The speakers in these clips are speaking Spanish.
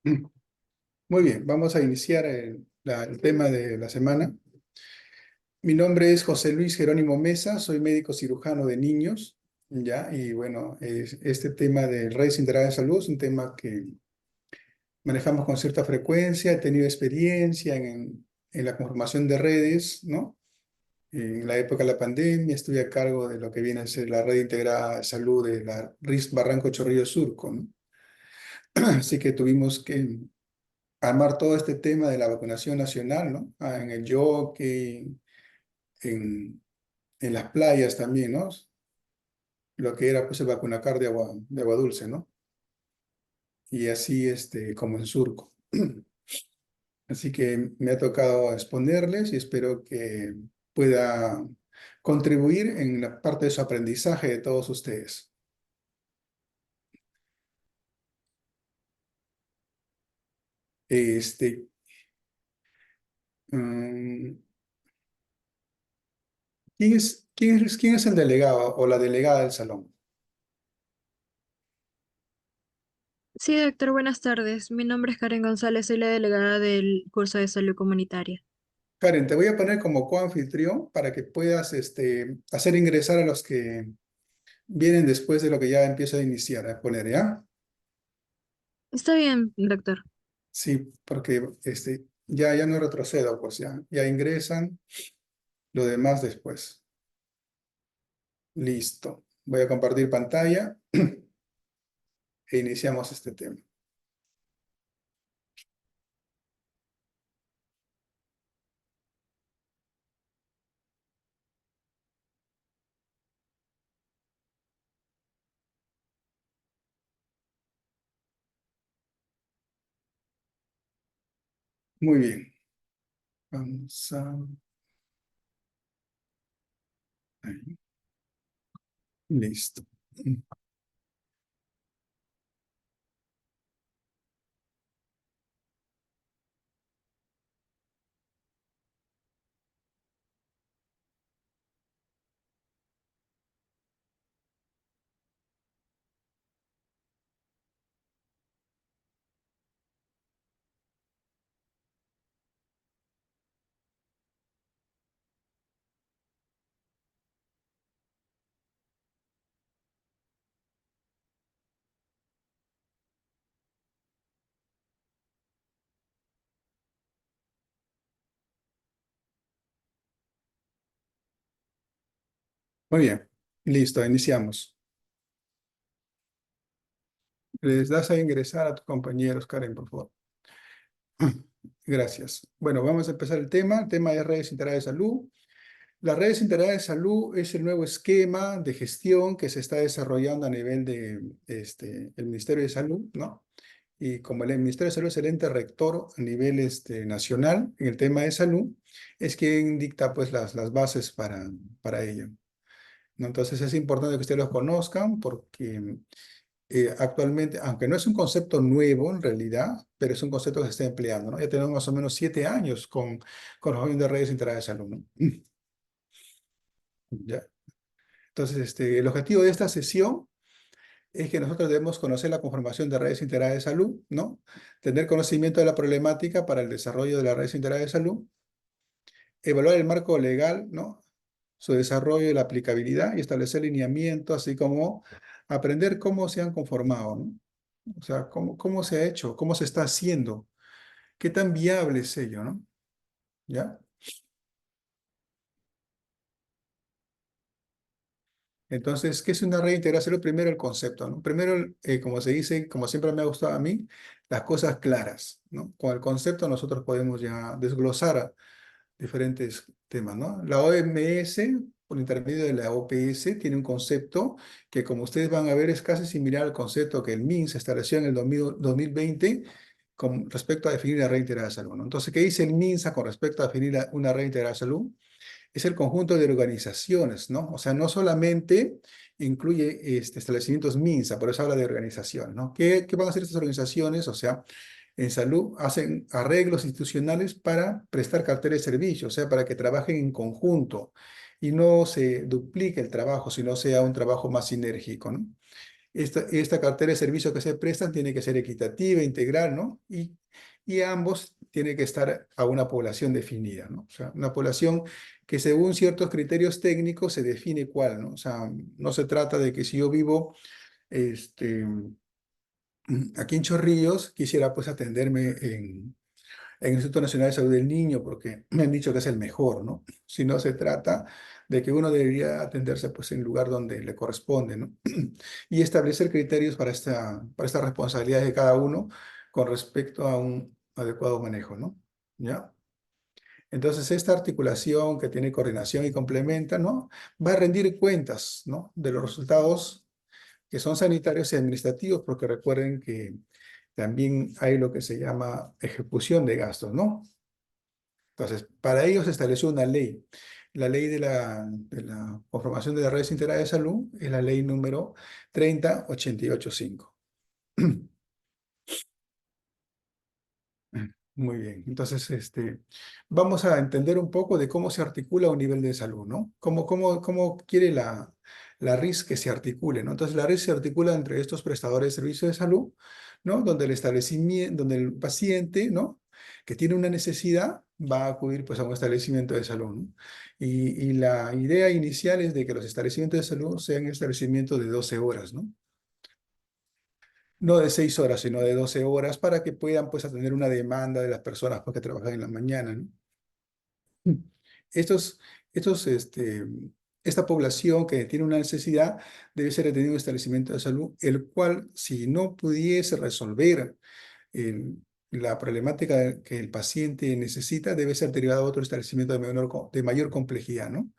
Mm. Muy bien, vamos a iniciar el tema de la semana. Mi nombre es José Luis Jerónimo Mesa, soy médico cirujano de niños, ¿ya? Y bueno, este tema de redes integrales de salud es un tema que manejamos con cierta frecuencia. He tenido experiencia en la conformación de redes, ¿no? En la época de la pandemia estuve a cargo de lo que viene a ser la red integrada de salud de la RIS Barranco Chorrillos Surco, ¿no? Así que tuvimos que armar todo este tema de la vacunación nacional, ¿no? En el jockey, en, en las playas también, ¿no? Lo que era pues el vacunacar de agua dulce, ¿no? Y así como en Surco. Así que me ha tocado exponerles y espero que pueda contribuir en la parte de su aprendizaje de todos ustedes. Este, mm, ¿quién es el delegado o la delegada del salón? Sí, doctor, buenas tardes. Mi nombre es Karen González, soy la delegada del curso de salud comunitaria. Karen, te voy a poner como coanfitrión para que puedas hacer ingresar a los que vienen después de lo que ya empiezo a iniciar, a poner, ¿ya? Está bien, doctor. Sí, porque ya no retrocedo, pues ya ingresan, lo demás después. Listo. Voy a compartir pantalla e iniciamos este tema. Muy bien. Vamos a... ahí. Listo. Muy bien. Listo, iniciamos. Les das a ingresar a tus compañeros, Karen, por favor. Gracias. Bueno, vamos a empezar el tema. El tema de redes integrales de salud. Las redes integrales de salud es el nuevo esquema de gestión que se está desarrollando a nivel de el Ministerio de Salud, ¿no? Y como el Ministerio de Salud es el ente rector a nivel nacional en el tema de salud, es quien dicta pues las bases para ello, ¿no? Entonces es importante que ustedes los conozcan porque actualmente, aunque no es un concepto nuevo en realidad, pero es un concepto que se está empleando, ¿no? Ya tenemos más o menos 7 años con los de redes integrales de salud, ¿no? ¿Ya? Entonces, el objetivo de esta sesión es que nosotros debemos conocer la conformación de redes integrales de salud, ¿no? Tener conocimiento de la problemática para el desarrollo de las redes integrales de salud, evaluar el marco legal, ¿no? Su desarrollo y la aplicabilidad y establecer lineamientos, así como aprender cómo se han conformado, ¿no? O sea, cómo se ha hecho, cómo se está haciendo, qué tan viable es ello, ¿no? ¿Ya? Entonces, ¿qué es una red integral? Hacerlo primero el concepto, ¿no? Primero, como se dice, como siempre me ha gustado a mí, las cosas claras, ¿no? Con el concepto nosotros podemos ya desglosar diferentes temas, ¿no? La OMS, por intermedio de la OPS, tiene un concepto que, como ustedes van a ver, es casi similar al concepto que el MINSA estableció en el 2020 con respecto a definir la red integral de salud, ¿no? Entonces, ¿qué dice el MINSA con respecto a definir una red integral de salud? Es el conjunto de organizaciones, ¿no? O sea, no solamente incluye establecimientos MINSA, por eso habla de organizaciones, ¿no? ¿Qué van a hacer estas organizaciones? O sea, en salud hacen arreglos institucionales para prestar cartera de servicio, o sea, para que trabajen en conjunto y no se duplique el trabajo, sino sea un trabajo más sinérgico, ¿no? esta cartera de servicios que se prestan tiene que ser equitativa, integral, ¿no? Y ambos tienen que estar a una población definida, ¿no? O sea, una población que según ciertos criterios técnicos se define cuál, ¿no? O sea, no se trata de que si yo vivo este, aquí en Chorrillos, quisiera pues atenderme en el Instituto Nacional de Salud del Niño, porque me han dicho que es el mejor, ¿no? Si no se trata de que uno debería atenderse pues en el lugar donde le corresponde, ¿no? Y establecer criterios para esta responsabilidad de cada uno con respecto a un adecuado manejo, ¿no? ¿Ya? Entonces, esta articulación que tiene coordinación y complementa, ¿no? Va a rendir cuentas, ¿no? De los resultados que son sanitarios y administrativos, porque recuerden que también hay lo que se llama ejecución de gastos, ¿no? Entonces, para ello se estableció una ley. La ley de la conformación de las redes integrales de salud es la ley número 30885. Muy bien, entonces vamos a entender un poco de cómo se articula un nivel de salud, ¿no? Cómo quiere la RIS que se articule, ¿no? Entonces la RIS se articula entre estos prestadores de servicios de salud, ¿no? Donde el establecimiento, donde el paciente, ¿no? Que tiene una necesidad va a acudir pues a un establecimiento de salud, ¿no? Y la idea inicial es de que los establecimientos de salud sean establecimientos de 12 horas, ¿no? No de 6 horas, sino de 12 horas para que puedan pues atender una demanda de las personas pues, que trabajan en la mañana, ¿no? Estos, estos, esta población que tiene una necesidad debe ser atendida en un establecimiento de salud, el cual si no pudiese resolver la problemática que el paciente necesita, debe ser derivado a otro establecimiento de mayor complejidad, ¿no?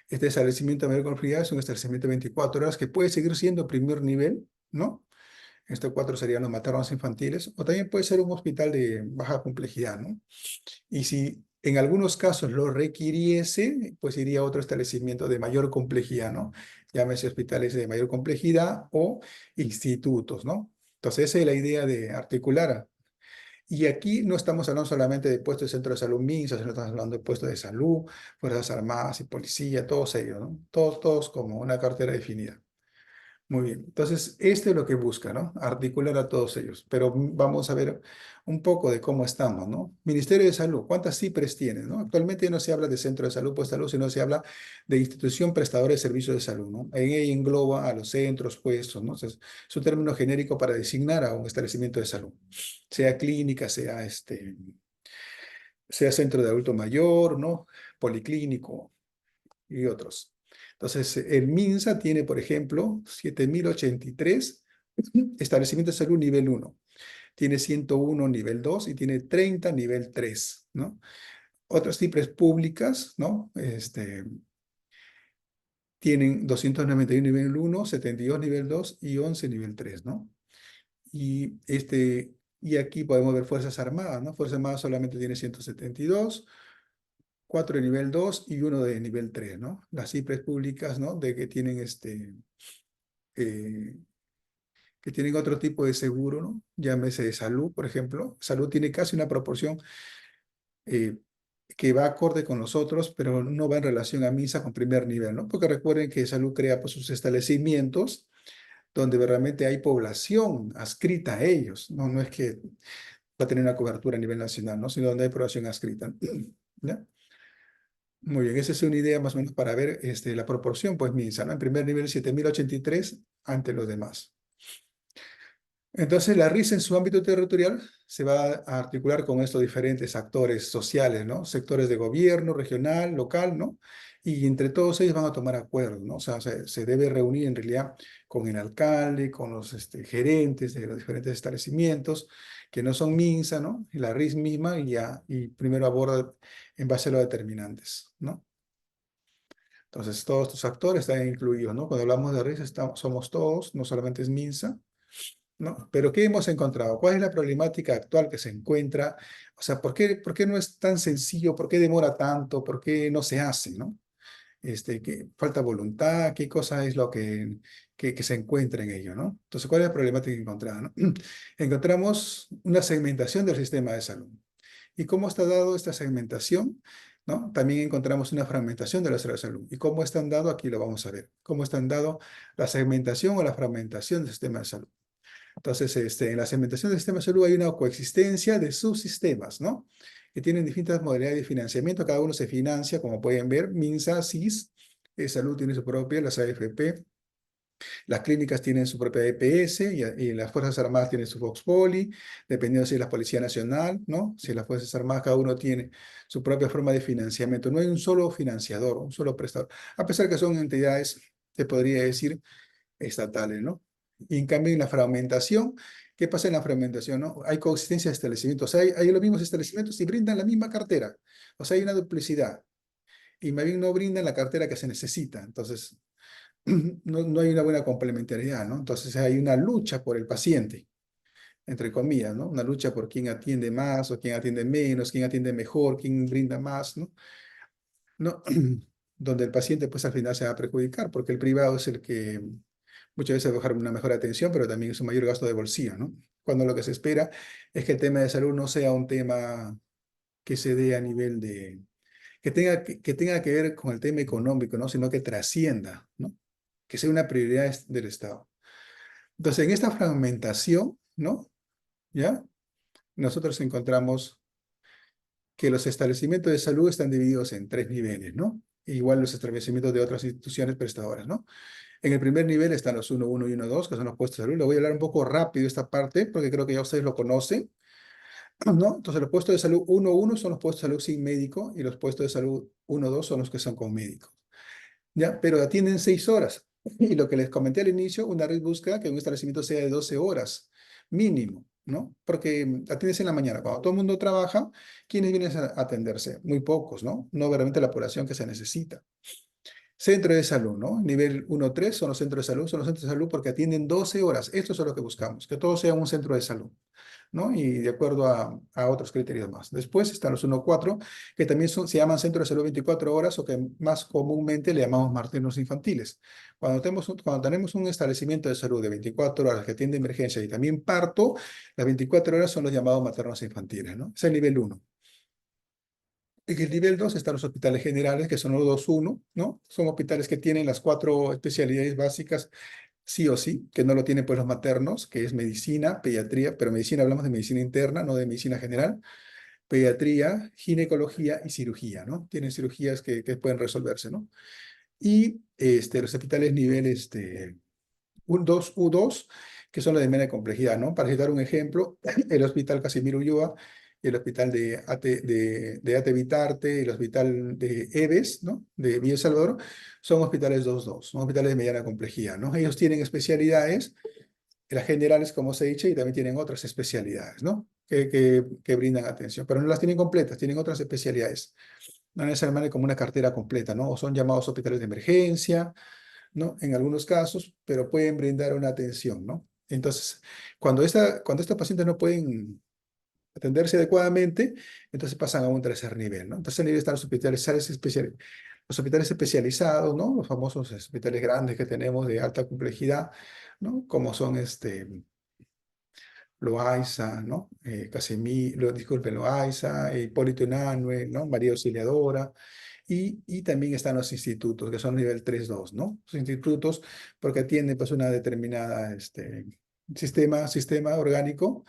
Este establecimiento de mayor complejidad es un establecimiento de 24 horas que puede seguir siendo primer nivel, ¿no? Estos cuatro serían los maternos infantiles, o también puede ser un hospital de baja complejidad, ¿no? Y si en algunos casos lo requiriese, pues iría a otro establecimiento de mayor complejidad, ¿no? Llámese hospitales de mayor complejidad o institutos, ¿no? Entonces, esa es la idea de articular. Y aquí no estamos hablando solamente de puestos de centro de salud MINSA, sino estamos hablando de puestos de salud, Fuerzas Armadas y Policía, todos ellos, ¿no? Todos como una cartera definida. Muy bien, entonces esto es lo que busca, ¿no? Articular a todos ellos, pero vamos a ver un poco de cómo estamos, ¿no? Ministerio de Salud, ¿cuántas CIPRES tiene, no? Actualmente no se habla de centro de salud, puesto de salud, sino se habla de institución prestadora de servicios de salud, ¿no? En ella engloba a los centros, puestos, ¿no? Entonces, es un término genérico para designar a un establecimiento de salud, sea clínica, sea centro de adulto mayor, ¿no? Policlínico, y otros. Entonces, el MINSA tiene, por ejemplo, 7.083 establecimientos de salud nivel 1, tiene 101 nivel 2 y tiene 30 nivel 3, ¿no? Otras cifras públicas, ¿no? Tienen 291 nivel 1, 72 nivel 2 y 11 nivel 3, ¿no? Y, y aquí podemos ver Fuerzas Armadas, ¿no? Fuerzas Armadas solamente tiene 172, 4 de nivel 2 y uno de nivel 3, ¿no? Las cifras públicas, ¿no? De eh, que tienen otro tipo de seguro, ¿no? Llámese de salud, por ejemplo. Salud tiene casi una proporción eh, que va acorde con los otros, pero no va en relación a MINSA con primer nivel, ¿no? Porque recuerden que salud crea pues, sus establecimientos donde realmente hay población adscrita a ellos, ¿no? No es que va a tener una cobertura a nivel nacional, ¿no? Sino donde hay población adscrita, ¿ya? Muy bien, esa es una idea más o menos para ver la proporción, pues MINSA, ¿no? En primer nivel 7.083 ante los demás. Entonces, la RIS en su ámbito territorial se va a articular con estos diferentes actores sociales, ¿no? Sectores de gobierno, regional, local, ¿no? Y entre todos ellos van a tomar acuerdos, ¿no? O sea, se debe reunir en realidad con el alcalde, con los gerentes de los diferentes establecimientos, que no son MINSA, ¿no? Y la RIS misma y primero aborda en base a los determinantes, ¿no? Entonces, todos estos actores están incluidos, ¿no? Cuando hablamos de RIS, somos todos, no solamente es MINSA, ¿no? Pero ¿qué hemos encontrado? ¿Cuál es la problemática actual que se encuentra? O sea, ¿por qué no es tan sencillo? ¿Por qué demora tanto? ¿Por qué no se hace, no? ¿Qué falta voluntad? ¿Qué cosa es lo que se encuentra en ello, no? Entonces, ¿cuál es la problemática encontrada, no? Encontramos una segmentación del sistema de salud. ¿Y cómo está dado esta segmentación? ¿no? También encontramos una fragmentación de los centros de salud. ¿Y cómo están dado? Aquí lo vamos a ver. ¿Cómo están dado la segmentación o la fragmentación del sistema de salud? Entonces, en la segmentación del sistema de salud hay una coexistencia de subsistemas, ¿no? Que tienen distintas modalidades de financiamiento. Cada uno se financia, como pueden ver, MINSA, SIS, Salud tiene su propia, las AFP, las clínicas tienen su propia EPS y las Fuerzas Armadas tienen su Vox Populi, dependiendo si es la Policía Nacional, ¿no? Si las Fuerzas Armadas, cada uno tiene su propia forma de financiamiento. No hay un solo financiador, un solo prestador, a pesar que son entidades, se podría decir, estatales, ¿no? Y en cambio, en la fragmentación, ¿qué pasa en la fragmentación, no? Hay coexistencia de establecimientos, o sea, hay los mismos establecimientos y brindan la misma cartera. O sea, hay una duplicidad y más bien no brindan la cartera que se necesita. Entonces, no hay una buena complementariedad, ¿no? Entonces hay una lucha por el paciente, entre comillas, ¿no? Una lucha por quién atiende más o quién atiende menos, quién atiende mejor, quién brinda más, ¿no? No, donde el paciente pues al final se va a perjudicar, porque el privado es el que muchas veces va a dejar una mejor atención, pero también es un mayor gasto de bolsillo, ¿no? Cuando lo que se espera es que el tema de salud no sea un tema que se dé a nivel de, que tenga que ver con el tema económico, ¿no? Sino que trascienda, ¿no? Que sea una prioridad del Estado. Entonces, en esta fragmentación, ¿no? ¿Ya? Nosotros encontramos que los establecimientos de salud están divididos en tres niveles, ¿no? Igual los establecimientos de otras instituciones prestadoras, ¿no? En el primer nivel están los 1.1 y 1.2, que son los puestos de salud. Le voy a hablar un poco rápido esta parte, porque creo que ya ustedes lo conocen, ¿no? Entonces, los puestos de salud 1.1 son los puestos de salud sin médico y los puestos de salud 1.2 son los que son con médico. ¿Ya? Pero atienden 6 horas. Y lo que les comenté al inicio, una red busca que un establecimiento sea de 12 horas mínimo, ¿no? Porque atiendes en la mañana. Cuando todo el mundo trabaja, ¿quiénes vienen a atenderse? Muy pocos, ¿no? No realmente la población que se necesita. Centro de salud, ¿no? Nivel 1-3 son los centros de salud, son los centros de salud porque atienden 12 horas. Esto es lo que buscamos, que todo sea un centro de salud, ¿no? Y de acuerdo a otros criterios más. Después están los 1-4, que también se llaman centros de salud 24 horas o que más comúnmente le llamamos maternos infantiles. Cuando tenemos un establecimiento de salud de 24 horas que atiende emergencia y también parto, las 24 horas son los llamados maternos infantiles, ¿no? Es el nivel 1. En el nivel 2 están los hospitales generales, que son los 2-1, ¿no? Son hospitales que tienen las 4 especialidades básicas, sí o sí, que no lo tienen pues los maternos, que es medicina, pediatría, pero medicina hablamos de medicina interna, no de medicina general, pediatría, ginecología y cirugía, ¿no? Tienen cirugías que pueden resolverse, ¿no? Y los hospitales nivel U2, U2, que son los de media complejidad, ¿no? Para citar un ejemplo, el Hospital Casimiro Ulloa, el Hospital de Ate Vitarte, el Hospital de EVES, ¿no? De Villa El Salvador, son hospitales 2-2, son hospitales de mediana complejidad, ¿no? Ellos tienen especialidades, las generales, como os he dicho, y también tienen otras especialidades, ¿no? Que brindan atención, pero no las tienen completas, tienen otras especialidades. No necesariamente como una cartera completa, ¿no? O son llamados hospitales de emergencia, ¿no? En algunos casos, pero pueden brindar una atención, ¿no? Entonces, cuando estos pacientes no pueden atenderse adecuadamente, entonces pasan a un tercer nivel, ¿no? En tercer nivel están los hospitales especializados, ¿no? Los famosos hospitales grandes que tenemos de alta complejidad, ¿no? Como son Loaiza, ¿no? Disculpen, Loaiza, Hipólito Unanue, ¿no? María Auxiliadora, y también están los institutos, que son nivel 3-2, ¿no? Los institutos, porque atienden pues una determinada sistema orgánico,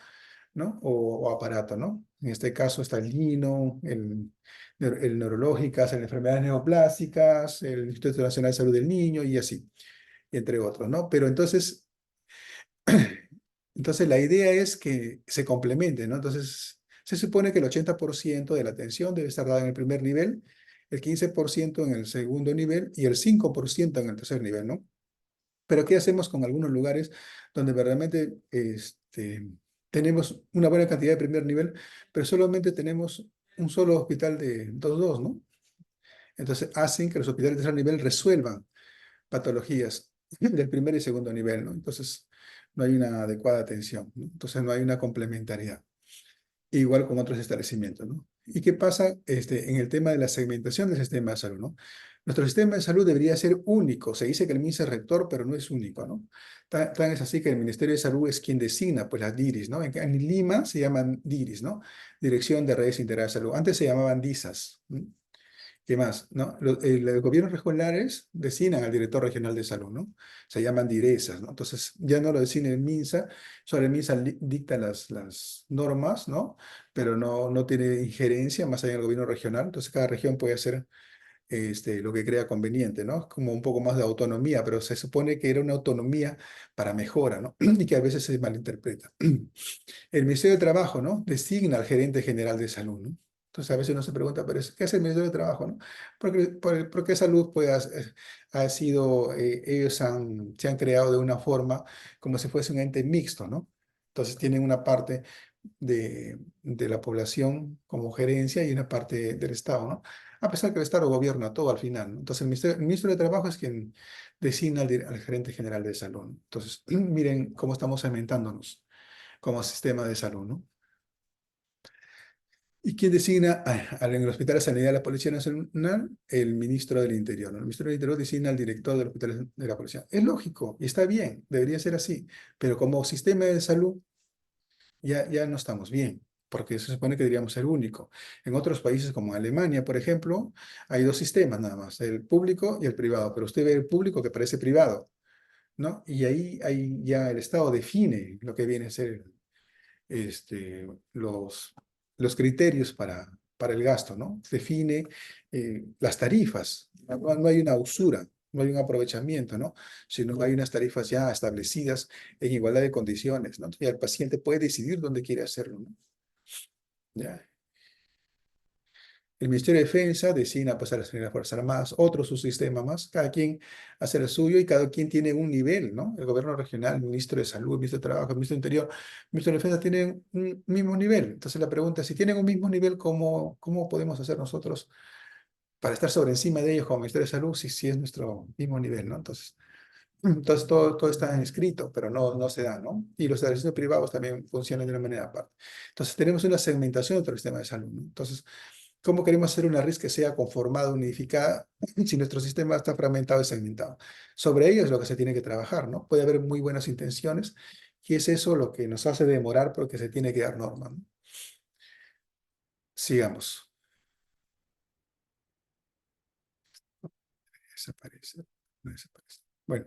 ¿no? O aparato, ¿no? En este caso está el Lino, el Neurológicas, las enfermedades neoplásicas, el Instituto Nacional de Salud del Niño y así, entre otros, ¿no? Pero entonces la idea es que se complementen, ¿no? Entonces, se supone que el 80% de la atención debe estar dada en el primer nivel, el 15% en el segundo nivel y el 5% en el tercer nivel, ¿no? Pero ¿qué hacemos con algunos lugares donde verdaderamente tenemos una buena cantidad de primer nivel, pero solamente tenemos un solo hospital de 2-2, ¿no? Entonces hacen que los hospitales de tercer nivel resuelvan patologías del primer y segundo nivel, ¿no? Entonces no hay una adecuada atención, ¿no? Entonces no hay una complementariedad. Igual con otros establecimientos, ¿no? ¿Y qué pasa en el tema de la segmentación del sistema de salud, ¿no? Nuestro sistema de salud debería ser único. Se dice que el MINSA es rector, pero no es único, ¿no? Tan es así que el Ministerio de Salud es quien designa, pues, las DIRIS, ¿no? En Lima se llaman DIRIS, ¿no? Dirección de Redes Integrales de Salud. Antes se llamaban DISAS, ¿no? ¿Qué más? ¿No? Los gobiernos regionales designan al director regional de salud, ¿no? Se llaman direzas, ¿no? Entonces, ya no lo designa el MINSA, solo el MINSA dicta las normas, ¿no? Pero no tiene injerencia más allá del gobierno regional. Entonces, cada región puede hacer lo que crea conveniente, ¿no? Como un poco más de autonomía, pero se supone que era una autonomía para mejora, ¿no? Y que a veces se malinterpreta. El Ministerio de Trabajo, ¿no? Designa al gerente general de salud, ¿no? Entonces a veces uno se pregunta, ¿pero qué es el Ministerio de Trabajo, no? Porque salud, pues, ha sido, se han creado de una forma como si fuese un ente mixto, ¿no? Entonces tienen una parte de la población como gerencia y una parte del Estado, ¿no? A pesar que el Estado gobierna todo al final, ¿no? Entonces el ministro de Trabajo es quien designa al gerente general de salud, ¿no? Entonces, miren cómo estamos segmentándonos como sistema de salud, ¿no? ¿Y quién designa en el Hospital de Sanidad de la Policía Nacional? El ministro del Interior, ¿no? El ministro del Interior designa al director del Hospital de la Policía. Es lógico y está bien, debería ser así, pero como sistema de salud ya no estamos bien, porque se supone que deberíamos ser único. En otros países como Alemania, por ejemplo, hay dos sistemas nada más, el público y el privado, pero usted ve el público que parece privado, ¿no? Y ahí ya el Estado define lo que viene a ser este, los criterios para el gasto, ¿no? Define las tarifas. No hay una usura, no hay un aprovechamiento, ¿no? Sino hay unas tarifas ya establecidas en igualdad de condiciones, ¿no? Y el paciente puede decidir dónde quiere hacerlo, ¿no? Ya. El Ministerio de Defensa designa pues, a las Fuerzas Armadas, otro subsistema más, cada quien hace el suyo y cada quien tiene un nivel, ¿no? El gobierno regional, el ministro de Salud, el ministro de Trabajo, el ministro de Interior, el ministro de Defensa tienen un mismo nivel. Entonces la pregunta es, si tienen un mismo nivel, ¿cómo podemos hacer nosotros para estar sobre encima de ellos como Ministerio de Salud si es nuestro mismo nivel, ¿no? Entonces todo está escrito, pero no se da, ¿no? Y los servicios privados también funcionan de una manera aparte. Entonces tenemos una segmentación de nuestro sistema de salud, ¿no? Entonces, ¿cómo queremos hacer una RIS que sea conformada, unificada, si nuestro sistema está fragmentado y segmentado? Sobre ello es lo que se tiene que trabajar, ¿no? Puede haber muy buenas intenciones y es eso lo que nos hace demorar porque se tiene que dar norma, ¿no? Sigamos. Desaparece. No desaparece. Bueno,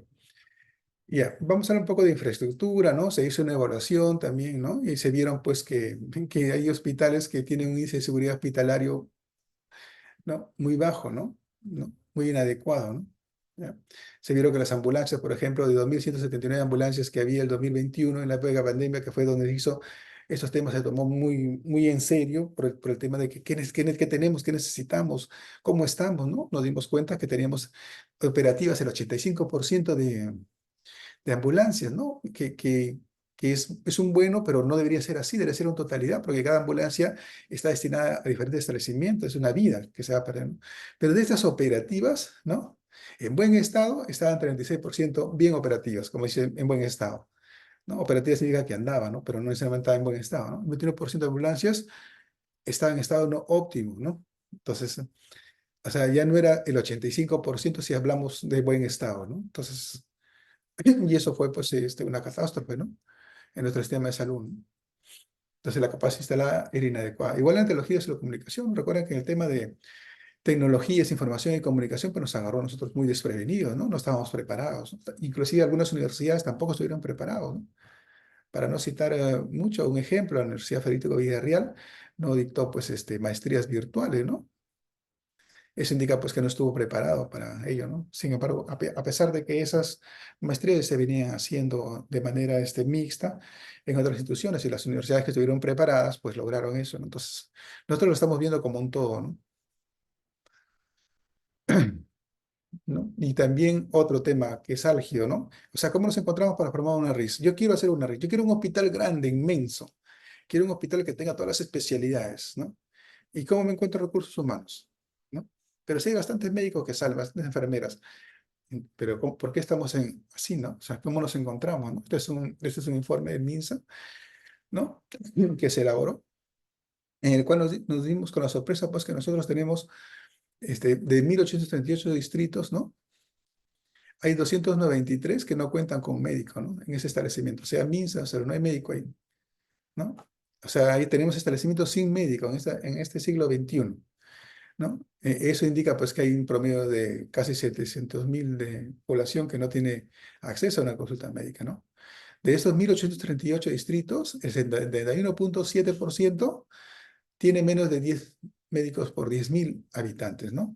ya, vamos a hablar un poco de infraestructura, ¿no? Se hizo una evaluación también, ¿no? Y se vieron pues que hay hospitales que tienen un índice de seguridad hospitalario, ¿no? Muy bajo, ¿no? Muy inadecuado, ¿no? ¿Ya? Se vieron que las ambulancias, por ejemplo, de 2.179 ambulancias que había el 2021 en la época de la pandemia, que fue donde se hizo estos temas, se tomó muy en serio por el tema de que, qué tenemos, qué necesitamos, cómo estamos, ¿no? Nos dimos cuenta que teníamos operativas el 85% de ambulancias, ¿no? Que es un bueno, pero no debería ser así, debería ser una totalidad, porque cada ambulancia está destinada a diferentes establecimientos, es una vida que se va a perder, ¿no? Pero de estas operativas, ¿no? En buen estado estaban 36% bien operativas, como dice, en buen estado, ¿no? Operativas significa que andaba, ¿no? Pero no necesariamente estaba en buen estado, ¿no? 21% de ambulancias estaban en estado no óptimo, ¿no? Entonces, o sea, ya no era el 85% si hablamos de buen estado, ¿no? Entonces, y eso fue pues una catástrofe, ¿no? En nuestro sistema de salud, ¿no? Entonces la capacidad instalada era inadecuada. Igual en tecnologías y la comunicación, recuerden que en el tema de tecnologías, información y comunicación, pues nos agarró a nosotros muy desprevenidos, ¿no? No estábamos preparados, ¿no? Inclusive algunas universidades tampoco estuvieron preparados, ¿no? Para no citar mucho, un ejemplo, la Universidad Federico Villarreal no dictó pues maestrías virtuales, ¿no? Eso indica pues que no estuvo preparado para ello, ¿no? Sin embargo, a pesar de que esas maestrías se venían haciendo de manera mixta en otras instituciones y las universidades que estuvieron preparadas pues lograron eso, ¿no? Entonces, nosotros lo estamos viendo como un todo, ¿no? ¿No? Y también otro tema que es álgido, ¿no? O sea, ¿cómo nos encontramos para formar una RIS? Yo quiero hacer una RIS, yo quiero un hospital grande, inmenso, quiero un hospital que tenga todas las especialidades, ¿no? ¿Y cómo me encuentro recursos humanos? ¿No? Pero sí hay bastantes médicos que salen, bastantes enfermeras. Pero ¿por qué estamos así, no? O sea, ¿cómo nos encontramos, no? Este es un informe del MINSA, ¿no? Que se elaboró, en el cual nos dimos con la sorpresa, pues, que nosotros tenemos, de 1.838 distritos, ¿no? Hay 293 que no cuentan con médico, ¿no? En ese establecimiento. O sea, MINSA, pero no hay médico ahí, ¿no? O sea, ahí tenemos establecimientos sin médico en este siglo XXI. ¿no? Eso indica pues que hay un promedio de casi 700.000 de población que no tiene acceso a una consulta médica, ¿no? De estos 1.838 distritos, el 71.7% tiene menos de 10 médicos por 10.000 habitantes, ¿no?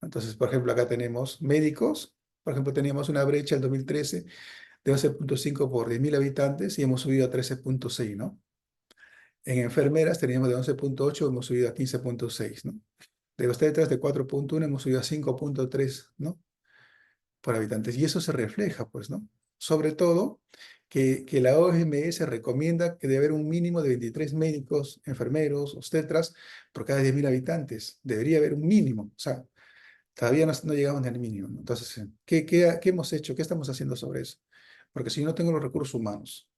Entonces, por ejemplo, acá tenemos médicos, por ejemplo, teníamos una brecha en 2013 de 11.5 por 10.000 habitantes y hemos subido a 13.6, ¿no? En enfermeras teníamos de 11.8, hemos subido a 15.6, ¿no? De obstetras de 4.1 hemos subido a 5.3, ¿no? Por habitantes. Y eso se refleja, pues, ¿no? Sobre todo que la OMS recomienda que debe haber un mínimo de 23 médicos, enfermeros, obstetras por cada 10.000 habitantes. Debería haber un mínimo. O sea, todavía no llegamos ni al mínimo, ¿no? Entonces, ¿qué hemos hecho? ¿Qué estamos haciendo sobre eso? Porque si yo no tengo los recursos humanos,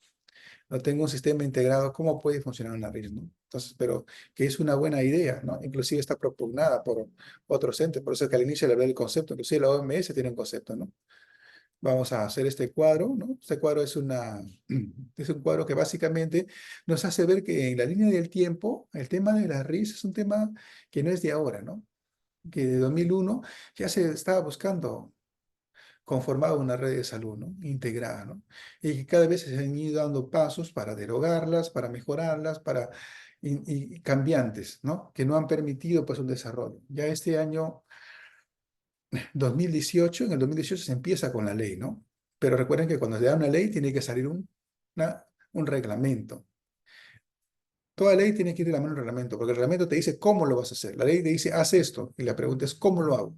no tengo un sistema integrado, ¿cómo puede funcionar una RIS, no? Entonces, pero que es una buena idea, ¿no? Inclusive está propugnada por otros entes, por eso es que al inicio le hablé del concepto, inclusive la OMS tiene un concepto, ¿no? Vamos a hacer este cuadro, ¿no? Este cuadro es un cuadro que básicamente nos hace ver que en la línea del tiempo, el tema de la RIS es un tema que no es de ahora, ¿no? Que de 2001 ya se estaba buscando conformar una red de salud, ¿no? Integrada, ¿no? Y que cada vez se han ido dando pasos para derogarlas, para mejorarlas, y cambiantes, ¿no? Que no han permitido, pues, un desarrollo. Ya este año 2018, en el 2018 se empieza con la ley, ¿no? Pero recuerden que cuando se da una ley tiene que salir un reglamento. Toda ley tiene que ir de la mano al reglamento, porque el reglamento te dice cómo lo vas a hacer. La ley te dice, haz esto, y la pregunta es, ¿cómo lo hago?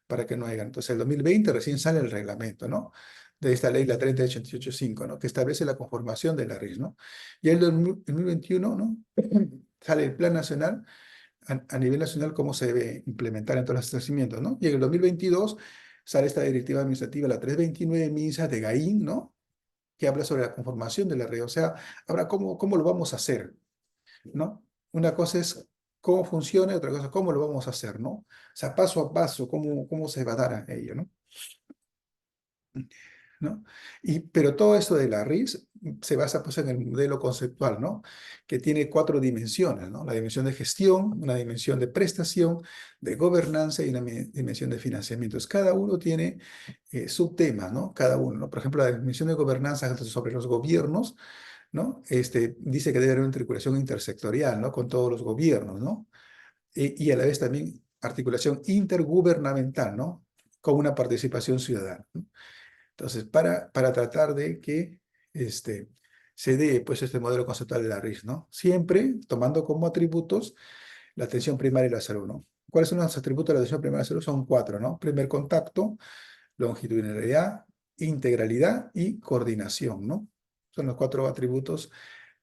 Para que no haya. Entonces, el 2020 recién sale el reglamento, ¿no? De esta ley, la 30885, ¿no? Que establece la conformación de la RIS, ¿no? Y el 2021, ¿no? Sale el Plan Nacional, a nivel nacional, cómo se debe implementar en todos los establecimientos, ¿no? Y en el 2022 sale esta directiva administrativa, la 329 MINSA de GAIN, ¿no? Que habla sobre la conformación de la red. O sea, ahora, ¿cómo lo vamos a hacer? ¿No? Una cosa es cómo funciona y otra cosa es cómo lo vamos a hacer, ¿no? O sea, paso a paso, cómo se va a dar a ello, ¿no? ¿No? Pero todo esto de la RIS se basa pues en el modelo conceptual, ¿no? Que tiene cuatro dimensiones, ¿no? La dimensión de gestión, una dimensión de prestación, de gobernanza y una dimensión de financiamiento. Entonces, cada uno tiene subtemas, ¿no? Cada uno, ¿no? Por ejemplo, la dimensión de gobernanza sobre los gobiernos, ¿no? Dice que debe haber una articulación intersectorial, ¿no? Con todos los gobiernos, ¿no? Y a la vez también articulación intergubernamental, ¿no? Con una participación ciudadana, ¿no? Entonces, para tratar de que este, se dé pues, este modelo conceptual de la RIS, ¿no? Siempre tomando como atributos la atención primaria y la salud, ¿no? ¿Cuáles son los atributos de la atención primaria y la salud? Son cuatro, ¿no? Primer contacto, longitudinalidad, integralidad y coordinación, ¿no? Son los cuatro atributos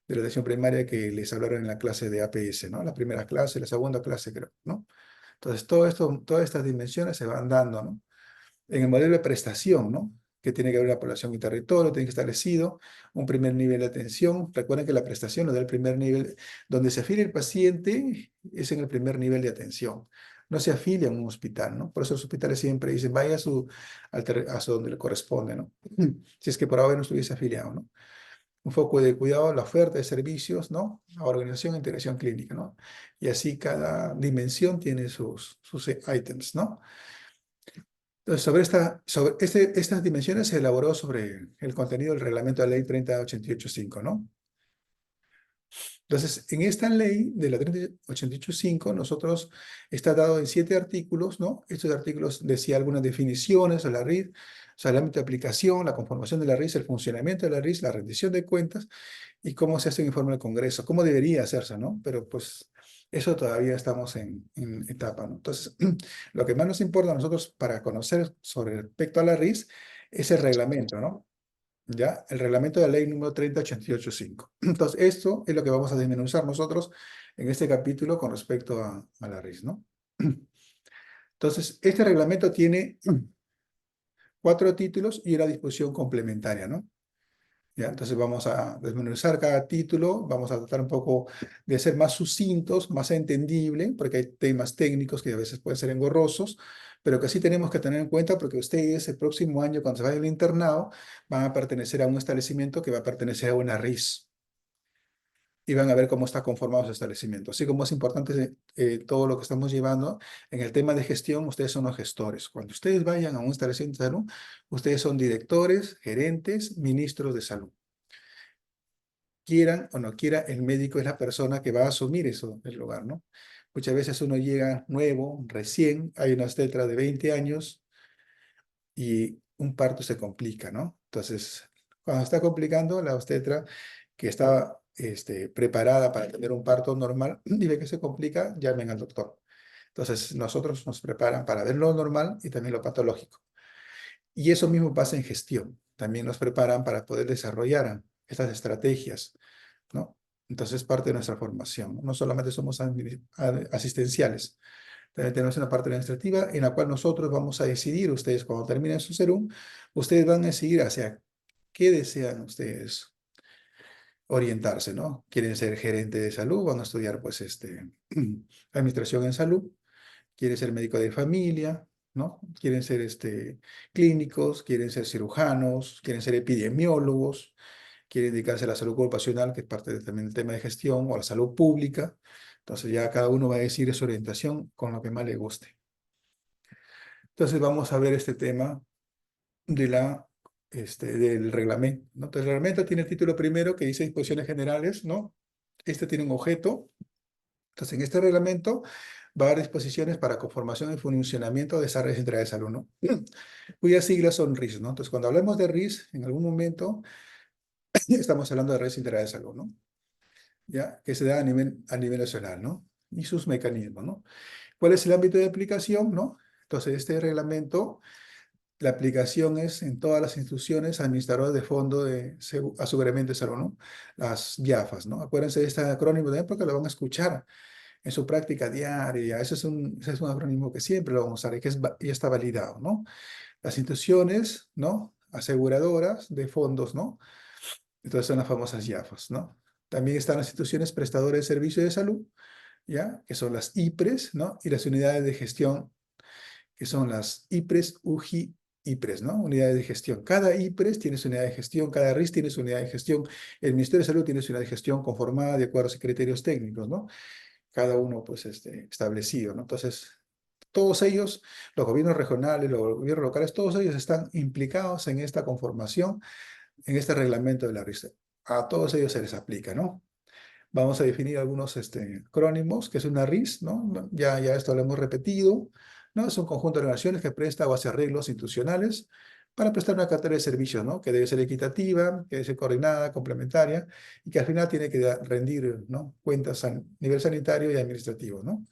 de la atención primaria que les hablaron en la clase de APS, ¿no? La primera clase, la segunda clase, creo, ¿no? Entonces, todo esto, todas estas dimensiones se van dando, ¿no? En el modelo de prestación, ¿no? Que tiene que haber una población y territorio, tiene que estar establecido un primer nivel de atención. Recuerden que la prestación lo da el primer nivel, donde se afilia el paciente es en el primer nivel de atención. No se afilia en un hospital, ¿no? Por eso los hospitales siempre dicen, vaya a su donde le corresponde, ¿no? Si es que por ahora no estuviese afiliado, ¿no? Un foco de cuidado, la oferta de servicios, ¿no? La organización e integración clínica, ¿no? Y así cada dimensión tiene sus ítems, ¿no? Entonces, estas dimensiones se elaboró sobre el contenido del reglamento de la ley 30885, ¿no? Entonces, en esta ley de la 30885, nosotros está dado en 7 artículos, ¿no? Estos artículos decían algunas definiciones de la RIS, o sea, el ámbito de aplicación, la conformación de la RIS, el funcionamiento de la RIS, la rendición de cuentas y cómo se hace un informe del Congreso, cómo debería hacerse, ¿no? Pero pues eso todavía estamos en etapa, ¿no? Entonces, lo que más nos importa a nosotros para conocer sobre respecto a la RIS es el reglamento, ¿no? ¿Ya? El reglamento de la ley número 30885. Entonces, esto es lo que vamos a desmenuzar nosotros en este capítulo con respecto a la RIS, ¿no? Entonces, este reglamento tiene 4 títulos y una disposición complementaria, ¿no? ¿Ya? Entonces vamos a desmenuzar cada título, vamos a tratar un poco de ser más sucintos, más entendible, porque hay temas técnicos que a veces pueden ser engorrosos, pero que sí tenemos que tener en cuenta porque ustedes el próximo año, cuando se vayan al internado, van a pertenecer a un establecimiento que va a pertenecer a una RIS. y van a ver cómo está conformado su establecimiento. Así como es importante todo lo que estamos llevando en el tema de gestión, ustedes son los gestores. Cuando ustedes vayan a un establecimiento de salud, ustedes son directores, gerentes, ministros de salud. Quieran o no quiera, el médico es la persona que va a asumir eso, el lugar, ¿no? Muchas veces uno llega nuevo, recién, hay una obstetra de 20 años y un parto se complica, ¿no? Entonces, cuando está complicando, la obstetra que está preparada para tener un parto normal y ve que se complica, llamen al doctor. Entonces, nosotros nos preparan para ver lo normal y también lo patológico. Y eso mismo pasa en gestión. También nos preparan para poder desarrollar estas estrategias, ¿no? Entonces, parte de nuestra formación. No solamente somos asistenciales, también tenemos una parte administrativa en la cual nosotros vamos a decidir, ustedes cuando terminen su serum, ustedes van a decidir hacia qué desean ustedes orientarse, ¿no? Quieren ser gerente de salud, van a estudiar pues administración en salud, quieren ser médico de familia, ¿no? Quieren ser clínicos, quieren ser cirujanos, quieren ser epidemiólogos, quieren dedicarse a la salud ocupacional, que es parte también del tema de gestión, o a la salud pública. Entonces ya cada uno va a decir su orientación con lo que más le guste. Entonces vamos a ver este tema de del reglamento, ¿no? Entonces, el reglamento tiene el título primero que dice disposiciones generales, ¿no? Este tiene un objeto. Entonces, en este reglamento va a haber disposiciones para conformación y funcionamiento de esa red central de salud, ¿no? Cuyas siglas son RIS, ¿no? Entonces, cuando hablamos de RIS, en algún momento estamos hablando de red central de salud, ¿no? ¿Ya? Que se da a nivel nacional, ¿no? Y sus mecanismos, ¿no? ¿Cuál es el ámbito de aplicación, no? Entonces, este reglamento, la aplicación es en todas las instituciones administradoras de fondo de aseguramiento de salud, ¿no? Las YAFAs, ¿no? Acuérdense de este acrónimo también porque lo van a escuchar en su práctica diaria. Ese es un acrónimo que siempre lo vamos a usar y que ya está validado, ¿no? Las instituciones, ¿no? Aseguradoras de fondos, ¿no? Entonces son las famosas YAFAs, ¿no? También están las instituciones prestadoras de servicios de salud, ¿ya? Que son las IPRES, ¿no? Y las unidades de gestión, que son las IPRES, UJI, IPRES, ¿no? Unidades de gestión. Cada IPRES tiene su unidad de gestión, cada RIS tiene su unidad de gestión, el Ministerio de Salud tiene su unidad de gestión conformada de acuerdo a sus criterios técnicos, ¿no? Cada uno, pues, establecido, ¿no? Entonces, todos ellos, los gobiernos regionales, los gobiernos locales, todos ellos están implicados en esta conformación, en este reglamento de la RIS. A todos ellos se les aplica, ¿no? Vamos a definir algunos acrónimos, que es una RIS, ¿no? Ya esto lo hemos repetido, ¿no? Es un conjunto de relaciones que presta o hace arreglos institucionales para prestar una cartera de servicios, ¿no? Que debe ser equitativa, que debe ser coordinada, complementaria, y que al final tiene que rendir, ¿no? Cuentas a nivel sanitario y administrativo, ¿no?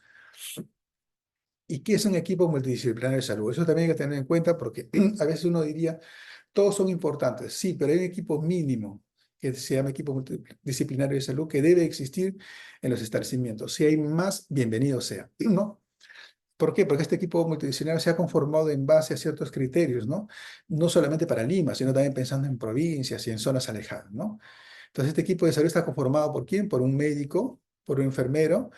¿Y qué es un equipo multidisciplinario de salud? Eso también hay que tener en cuenta porque a veces uno diría, todos son importantes, sí, pero hay un equipo mínimo que se llama equipo multidisciplinario de salud que debe existir en los establecimientos. Si hay más, bienvenido sea, ¿no? ¿Por qué? Porque este equipo multidisciplinario se ha conformado en base a ciertos criterios, ¿no? No solamente para Lima, sino también pensando en provincias y en zonas alejadas, ¿no? Entonces, este equipo de salud está conformado ¿por quién? Por un médico, por un enfermero,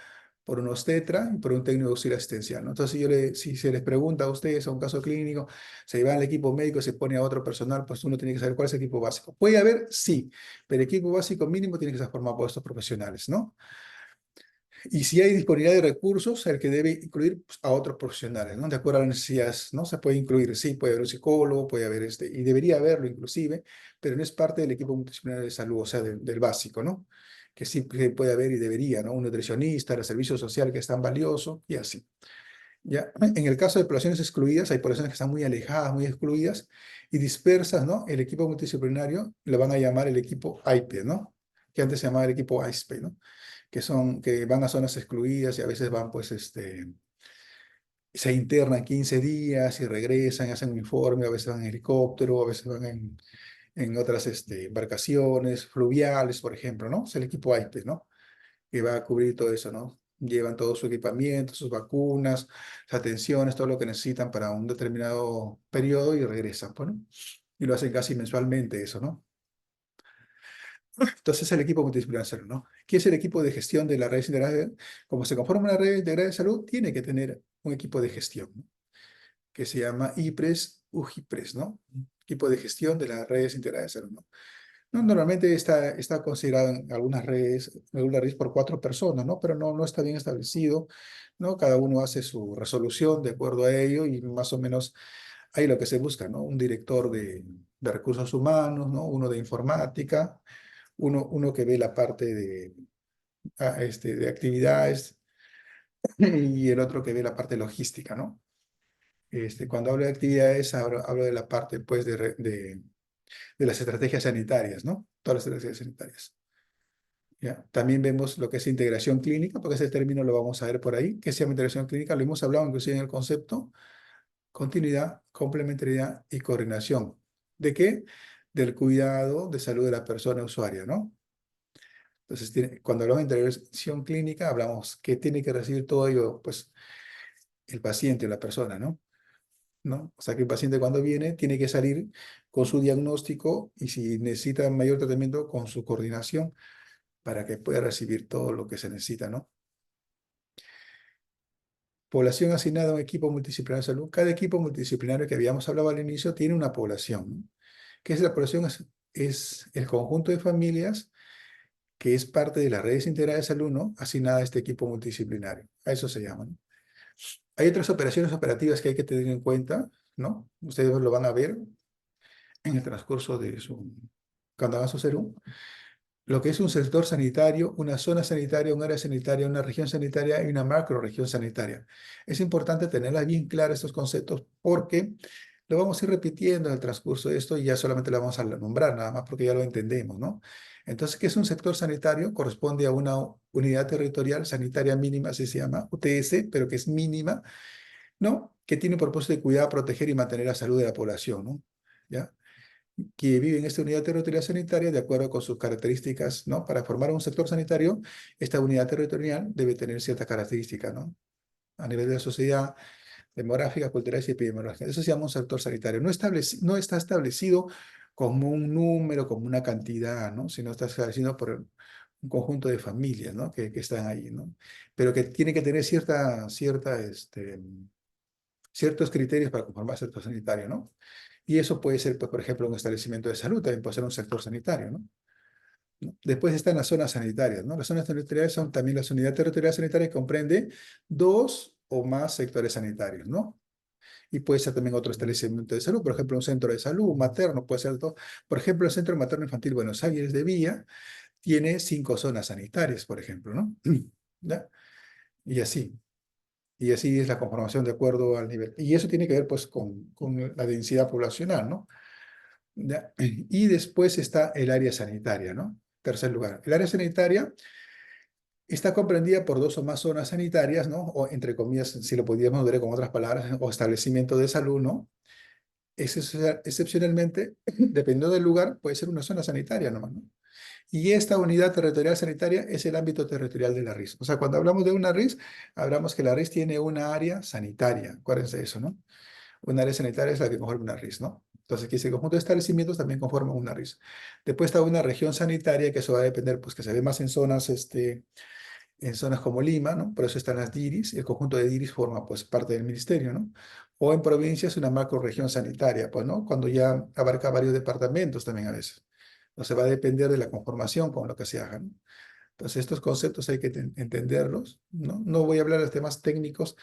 por un obstetra y por un técnico de auxilio asistencial, ¿no? Entonces, si se les pregunta a ustedes a un caso clínico, se va al equipo médico, se pone a otro personal, pues uno tiene que saber cuál es el equipo básico. ¿Puede haber? Sí, pero el equipo básico mínimo tiene que estar formado por estos profesionales, ¿no? Y si hay disponibilidad de recursos, el que debe incluir pues, a otros profesionales, ¿no? De acuerdo a las necesidades, ¿no? Se puede incluir, sí, puede haber un psicólogo, puede haber y debería haberlo inclusive, pero no es parte del equipo multidisciplinario de salud, o sea, del básico, ¿no? Que sí que puede haber y debería, ¿no? Un nutricionista, el servicio social que es tan valioso y así. Ya, en el caso de poblaciones excluidas, hay poblaciones que están muy alejadas, muy excluidas y dispersas, ¿no? El equipo multidisciplinario lo van a llamar el equipo AIPE, ¿no? Que antes se llamaba el equipo AISPE, ¿no? Que van a zonas excluidas y a veces van, pues, se internan 15 días y regresan, hacen un informe, a veces van en helicóptero, a veces van en otras embarcaciones fluviales, por ejemplo, ¿no? Es el equipo AIPE, ¿no? Que va a cubrir todo eso, ¿no? Llevan todo su equipamiento, sus vacunas, sus atenciones, todo lo que necesitan para un determinado periodo y regresan, pues, ¿no? Y lo hacen casi mensualmente eso, ¿no? Entonces, el equipo multidisciplinario de salud, ¿no? ¿Qué es el equipo de gestión de la red integrada? Como se conforma una red integrada de salud, tiene que tener un equipo de gestión, ¿no? Que se llama IPRES, UJIPRES, ¿no? Equipo de gestión de las redes integradas de salud, ¿no? No, normalmente está considerado en algunas redes por 4 personas, ¿no? Pero no está bien establecido, ¿no? Cada uno hace su resolución de acuerdo a ello y más o menos ahí lo que se busca, ¿no? Un director de recursos humanos, ¿no? Uno de informática, uno que ve la parte de actividades y el otro que ve la parte logística, ¿no? Cuando hablo de actividades, hablo de la parte, pues, de las estrategias sanitarias, ¿no? Todas las estrategias sanitarias. ¿Ya? También vemos lo que es integración clínica, porque ese término lo vamos a ver por ahí. ¿Qué se llama integración clínica? Lo hemos hablado inclusive en el concepto, continuidad, complementariedad y coordinación. ¿De qué? Del cuidado de salud de la persona usuaria, ¿no? Entonces, cuando hablamos de integración clínica, hablamos que tiene que recibir todo ello, pues, el paciente, la persona, ¿no? ¿No? O sea, que el paciente cuando viene tiene que salir con su diagnóstico y si necesita mayor tratamiento, con su coordinación para que pueda recibir todo lo que se necesita, ¿no? Población asignada a un equipo multidisciplinario de salud. Cada equipo multidisciplinario que habíamos hablado al inicio tiene una población, ¿no? ¿Qué es la población? Es el conjunto de familias que es parte de las redes integrales de salud, ¿no? Asignada a este equipo multidisciplinario. A eso se llama, ¿no? Hay otras operaciones operativas que hay que tener en cuenta, ¿no? Ustedes lo van a ver en el transcurso cuando hagan su serum. Lo que es un sector sanitario, una zona sanitaria, un área sanitaria, una región sanitaria y una macrorregión sanitaria. Es importante tenerlas bien claras estos conceptos porque lo vamos a ir repitiendo en el transcurso de esto y ya solamente lo vamos a nombrar nada más porque ya lo entendemos, ¿no? Entonces, ¿qué es un sector sanitario? Corresponde a una unidad territorial sanitaria mínima, así se llama, UTS, pero que es mínima, ¿no? Que tiene el propósito de cuidar, proteger y mantener la salud de la población, ¿no? ¿Ya? Que vive en esta unidad territorial sanitaria de acuerdo con sus características, ¿no? Para formar un sector sanitario, esta unidad territorial debe tener ciertas características, ¿no? A nivel de la sociedad, demográfica, cultural y epidemiológica. Eso se llama un sector sanitario. No está establecido como un número, como una cantidad, ¿no? Sino está establecido por un conjunto de familias, ¿no? Que están ahí, ¿no? Pero que tiene que tener ciertos criterios para conformar sector sanitario, ¿no? Y eso puede ser, pues, por ejemplo, un establecimiento de salud, también puede ser un sector sanitario, ¿no? Después están las zonas sanitarias, ¿no? Las zonas sanitarias son también las unidades territoriales sanitarias que comprende 2 o más sectores sanitarios, ¿no? Y puede ser también otro establecimiento de salud, por ejemplo, un centro de salud, un materno, puede ser todo. Por ejemplo, el Centro Materno Infantil Buenos Aires de Villa tiene 5 zonas sanitarias, por ejemplo, ¿no? ¿Ya? Y así. Y así es la conformación de acuerdo al nivel. Y eso tiene que ver, pues, con la densidad poblacional, ¿no? ¿Ya? Y después está el área sanitaria, ¿no? Tercer lugar. El área sanitaria está comprendida por 2 o más zonas sanitarias, ¿no? O entre comillas, si lo pudiéramos ver con otras palabras, o establecimiento de salud, ¿no? Excepcionalmente, dependiendo del lugar, puede ser una zona sanitaria nomás, ¿no? Y esta unidad territorial sanitaria es el ámbito territorial de la RIS. O sea, cuando hablamos de una RIS, hablamos que la RIS tiene una área sanitaria. Acuérdense de eso, ¿no? Un área sanitaria es la que conforma una RIS, ¿no? Entonces, aquí ese conjunto de establecimientos también conforman una RIS. Después está una región sanitaria, que eso va a depender, pues, que se ve más en zonas como Lima, ¿no? Por eso están las DIRIS, el conjunto de DIRIS forma, pues, parte del ministerio, ¿no? O en provincias una macroregión sanitaria, pues, ¿no? Cuando ya abarca varios departamentos también a veces. Entonces va a depender de la conformación con lo que se haga, ¿no? Entonces estos conceptos hay que entenderlos, ¿no? No voy a hablar de los temas técnicos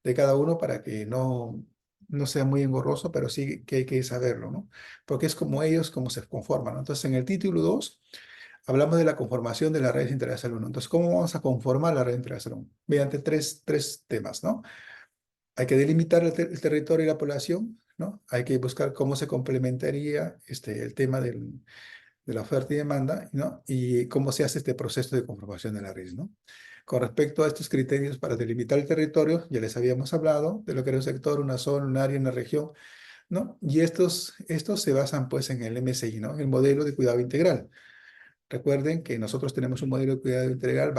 de cada uno para que no sea muy engorroso, pero sí que hay que saberlo, ¿no? Porque es como ellos, cómo se conforman, ¿no? Entonces en el título 2 hablamos de la conformación de la red integral de salud, ¿no? Entonces, ¿cómo vamos a conformar la red integral de salud? Mediante tres temas, ¿no? Hay que delimitar el territorio y la población, ¿no? Hay que buscar cómo se complementaría el tema de la oferta y demanda, ¿no? Y cómo se hace este proceso de conformación de la red, ¿no? Con respecto a estos criterios para delimitar el territorio, ya les habíamos hablado de lo que era un sector, una zona, un área, una región, ¿no? Y estos se basan, pues, en el MSI, ¿no? El modelo de cuidado integral. Recuerden que nosotros tenemos un modelo de cuidado integral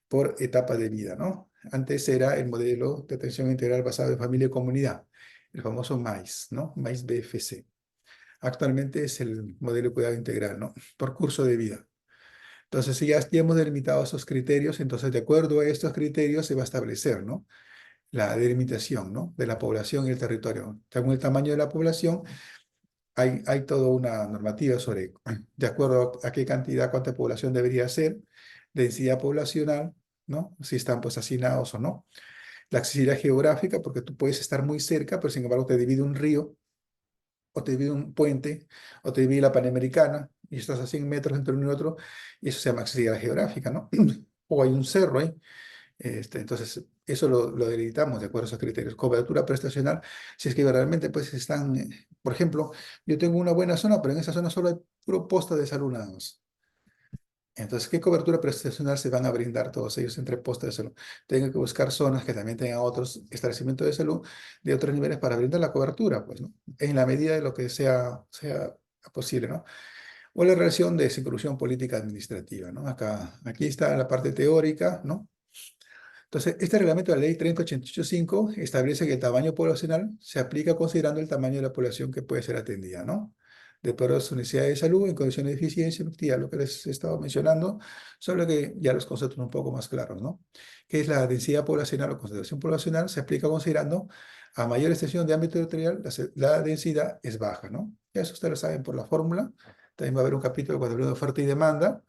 por etapa de vida, ¿no? Antes era el modelo de atención integral basado en familia y comunidad, el famoso MAIS, ¿no? MAIS BFC. Actualmente es el modelo de cuidado integral, ¿no? Por curso de vida. Entonces, si ya hemos delimitado esos criterios, entonces de acuerdo a estos criterios se va a establecer, ¿no? La delimitación, ¿no? De la población y el territorio. Según el tamaño de la población, hay toda una normativa sobre, de acuerdo a qué cantidad, cuánta población debería ser, densidad poblacional, ¿no? Si están pues hacinados o no. La accesibilidad geográfica, porque tú puedes estar muy cerca, pero sin embargo te divide un río, o te divide un puente, o te divide la Panamericana, y estás a 100 metros entre uno y otro, y eso se llama accesibilidad geográfica, ¿no? O hay un cerro ahí. Entonces, eso lo delimitamos de acuerdo a esos criterios. Cobertura prestacional, si es que realmente pues están, por ejemplo, yo tengo una buena zona, pero en esa zona solo hay puro posto de salud nada más. Entonces, ¿qué cobertura prestacional se van a brindar todos ellos entre postes de salud? Tengo que buscar zonas que también tengan otros establecimientos de salud de otros niveles para brindar la cobertura, pues, ¿no? En la medida de lo que sea posible, ¿no? O la relación de inclusión política administrativa, ¿no? Aquí está la parte teórica, ¿no? Entonces, este reglamento de la ley 30885 establece que el tamaño poblacional se aplica considerando el tamaño de la población que puede ser atendida, ¿no? De acuerdo a su necesidad de salud, en condiciones de eficiencia y efectividad, lo que les he estado mencionando, solo que ya los conceptos un poco más claros, ¿no? Que es la densidad poblacional o concentración poblacional, se aplica considerando a mayor extensión de ámbito territorial, la densidad es baja, ¿no? Ya eso ustedes lo saben por la fórmula. También va a haber un capítulo cuando hablamos de oferta y demanda,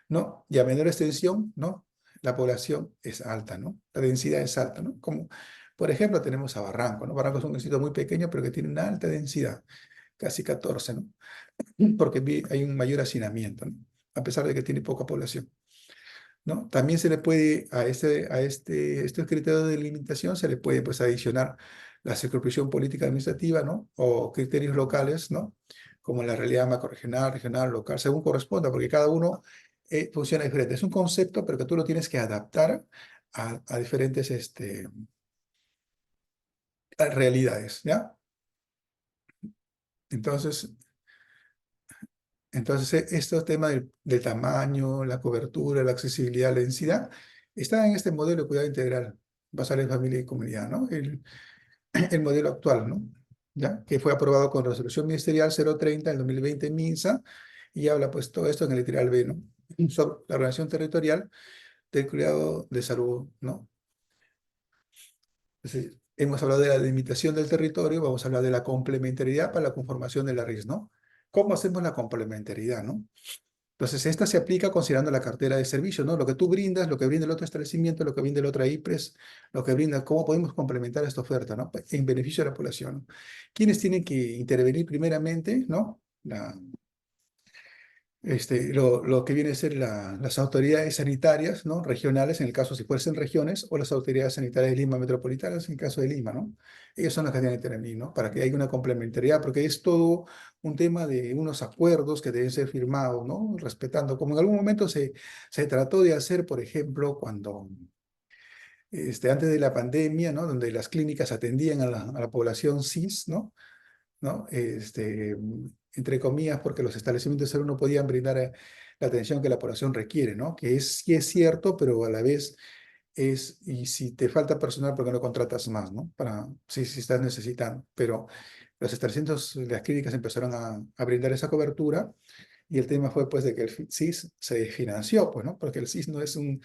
¿no? Y a menor extensión, ¿no? La población es alta, ¿no? La densidad es alta, ¿no? Como, por ejemplo, tenemos a Barranco, ¿no? Barranco es un distrito muy pequeño, pero que tiene una alta densidad, casi 14, ¿no? Porque hay un mayor hacinamiento, ¿no? A pesar de que tiene poca población, ¿no? También se le puede, estos criterios de delimitación, se le puede, pues, adicionar la circunscripción política administrativa, ¿no? O criterios locales, ¿no? Como la realidad macrorregional, regional, local, según corresponda, porque cada uno funciona diferente. Es un concepto, pero que tú lo tienes que adaptar a diferentes a realidades, ¿ya? Entonces, estos temas del tamaño, la cobertura, la accesibilidad, la densidad, está en este modelo de cuidado integral, basado en familia y comunidad, ¿no? El modelo actual, ¿no? ¿Ya? Que fue aprobado con resolución ministerial 030 del 2020 en MINSA, y habla pues todo esto en el literal B, ¿no? Sobre la organización territorial del cuidado de salud, ¿no? Entonces, hemos hablado de la limitación del territorio, vamos a hablar de la complementariedad para la conformación de la RIS, ¿no? ¿Cómo hacemos la complementariedad, no? Entonces, esta se aplica considerando la cartera de servicios, ¿no? Lo que tú brindas, lo que brinda el otro establecimiento, lo que brinda el otro IPRES, lo que brinda, cómo podemos complementar esta oferta, ¿no? En beneficio de la población, ¿no? ¿Quiénes tienen que intervenir primeramente, ¿no? Lo que viene a ser las autoridades sanitarias, ¿no? Regionales, en el caso si fuesen regiones, o las autoridades sanitarias de Lima metropolitanas, en el caso de Lima, ¿no? Ellos son los que tienen que intervenir, ¿no? Para que haya una complementariedad, porque es todo un tema de unos acuerdos que deben ser firmados, ¿no? Respetando, como en algún momento se trató de hacer, por ejemplo, cuando, antes de la pandemia, ¿no? Donde las clínicas atendían a la población cis, ¿no? ¿No? Entre comillas, porque los establecimientos de salud no podían brindar la atención que la población requiere, ¿no? Que sí es cierto, pero a la vez y si te falta personal, ¿por qué no contratas más, ¿no? Si estás necesitando. Pero los establecimientos, las clínicas empezaron a brindar esa cobertura, y el tema fue pues de que el CIS se desfinanció, pues, ¿no? Porque el CIS no es un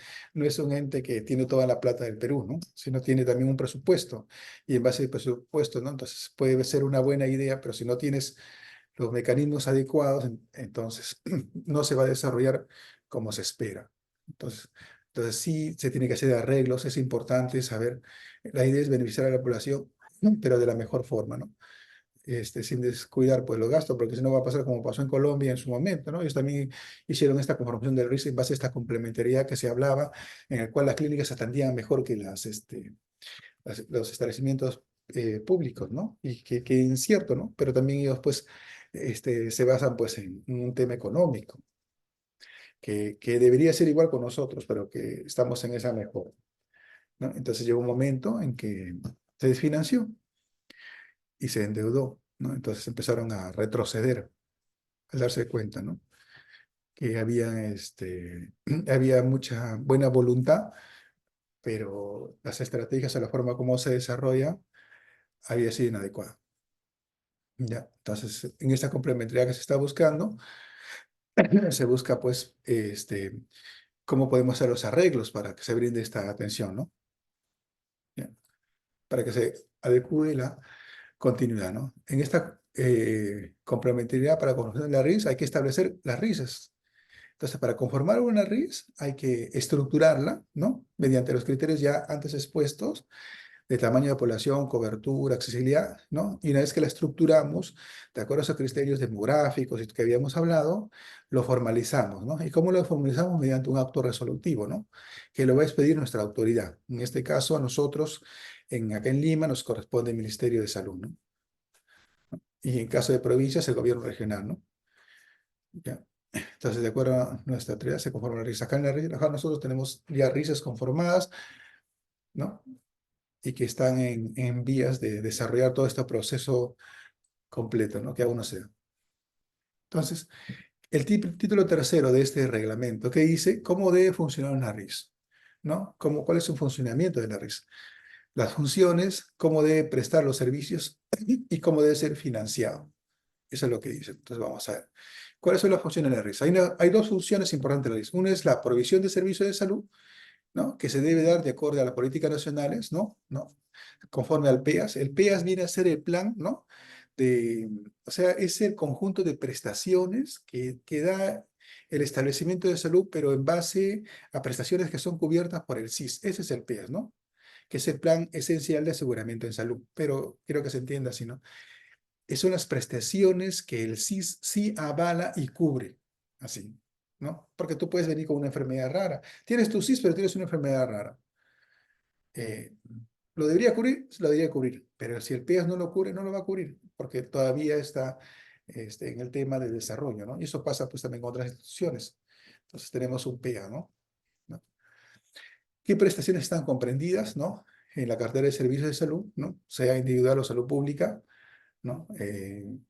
ente que tiene toda la plata del Perú, ¿no? Sino tiene también un presupuesto, y en base al presupuesto, ¿no? Entonces puede ser una buena idea, pero si no tienes los mecanismos adecuados, entonces no se va a desarrollar como se espera. Entonces, sí se tiene que hacer arreglos, es importante saber, la idea es beneficiar a la población, ¿no? Pero de la mejor forma, ¿no? Sin descuidar pues los gastos, porque si no va a pasar como pasó en Colombia en su momento, ¿no? Ellos también hicieron esta conformación del RIS en base a esta complementariedad que se hablaba, en el cual las clínicas atendían mejor que los establecimientos públicos, ¿no? Y que es cierto, ¿no? Pero también ellos pues se basan pues en un tema económico, que debería ser igual con nosotros, pero que estamos en esa mejor, ¿no? Entonces llegó un momento en que se desfinanció y se endeudó, ¿no? Entonces empezaron a retroceder al darse cuenta, ¿no? Que había mucha buena voluntad, pero las estrategias o la forma como se desarrolla había sido inadecuada. ¿Ya? Entonces, en esta complementariedad que se está buscando, se busca, pues, cómo podemos hacer los arreglos para que se brinde esta atención, ¿no? ¿Ya? Para que se adecue la continuidad, ¿no? En esta complementariedad para conocer la RIS, hay que establecer las RISes. Entonces, para conformar una RIS hay que estructurarla, ¿no? Mediante los criterios ya antes expuestos de tamaño de población, cobertura, accesibilidad, ¿no? Y una vez que la estructuramos, de acuerdo a esos criterios demográficos y que habíamos hablado, lo formalizamos, ¿no? ¿Y cómo lo formalizamos? Mediante un acto resolutivo, ¿no? Que lo va a expedir nuestra autoridad. En este caso, a nosotros, acá en Lima, nos corresponde el Ministerio de Salud, ¿no? Y en caso de provincias, el gobierno regional, ¿no? ¿Ya? Entonces, de acuerdo a nuestra autoridad, se conforma la RIS. Acá en la RIS, acá nosotros tenemos ya RISes conformadas, ¿no? Y que están en vías de desarrollar todo este proceso completo, ¿no? Que aún no se da. Entonces, el título tercero de este reglamento, que dice cómo debe funcionar una RIS, ¿no? ¿Cuál es su funcionamiento de la RIS? Las funciones, cómo debe prestar los servicios y cómo debe ser financiado. Eso es lo que dice. Entonces, vamos a ver. ¿Cuáles son las funciones de la RIS? Hay dos funciones importantes de la RIS. Una es la provisión de servicios de salud, ¿no? Que se debe dar de acuerdo a las políticas nacionales, ¿no? ¿No? Conforme al PEAS. El PEAS viene a ser el plan, ¿no? O sea, es el conjunto de prestaciones que da el establecimiento de salud, pero en base a prestaciones que son cubiertas por el SIS. Ese es el PEAS, ¿no? Que es el plan esencial de aseguramiento en salud. Pero quiero que se entienda así, ¿no? Son las prestaciones que el SIS sí avala y cubre, así, ¿no? Porque tú puedes venir con una enfermedad rara. Tienes tu SIS, pero tienes una enfermedad rara. Eh, ¿Lo debería cubrir? Lo debería cubrir, pero si el PEAS no lo cubre, no lo va a cubrir, porque todavía está en el tema del desarrollo, ¿no? Y eso pasa pues también con otras instituciones. Entonces tenemos un PEA, ¿no? ¿No? ¿Qué prestaciones están comprendidas, ¿no? En la cartera de servicios de salud, ¿no? Sea individual o salud pública, ¿no?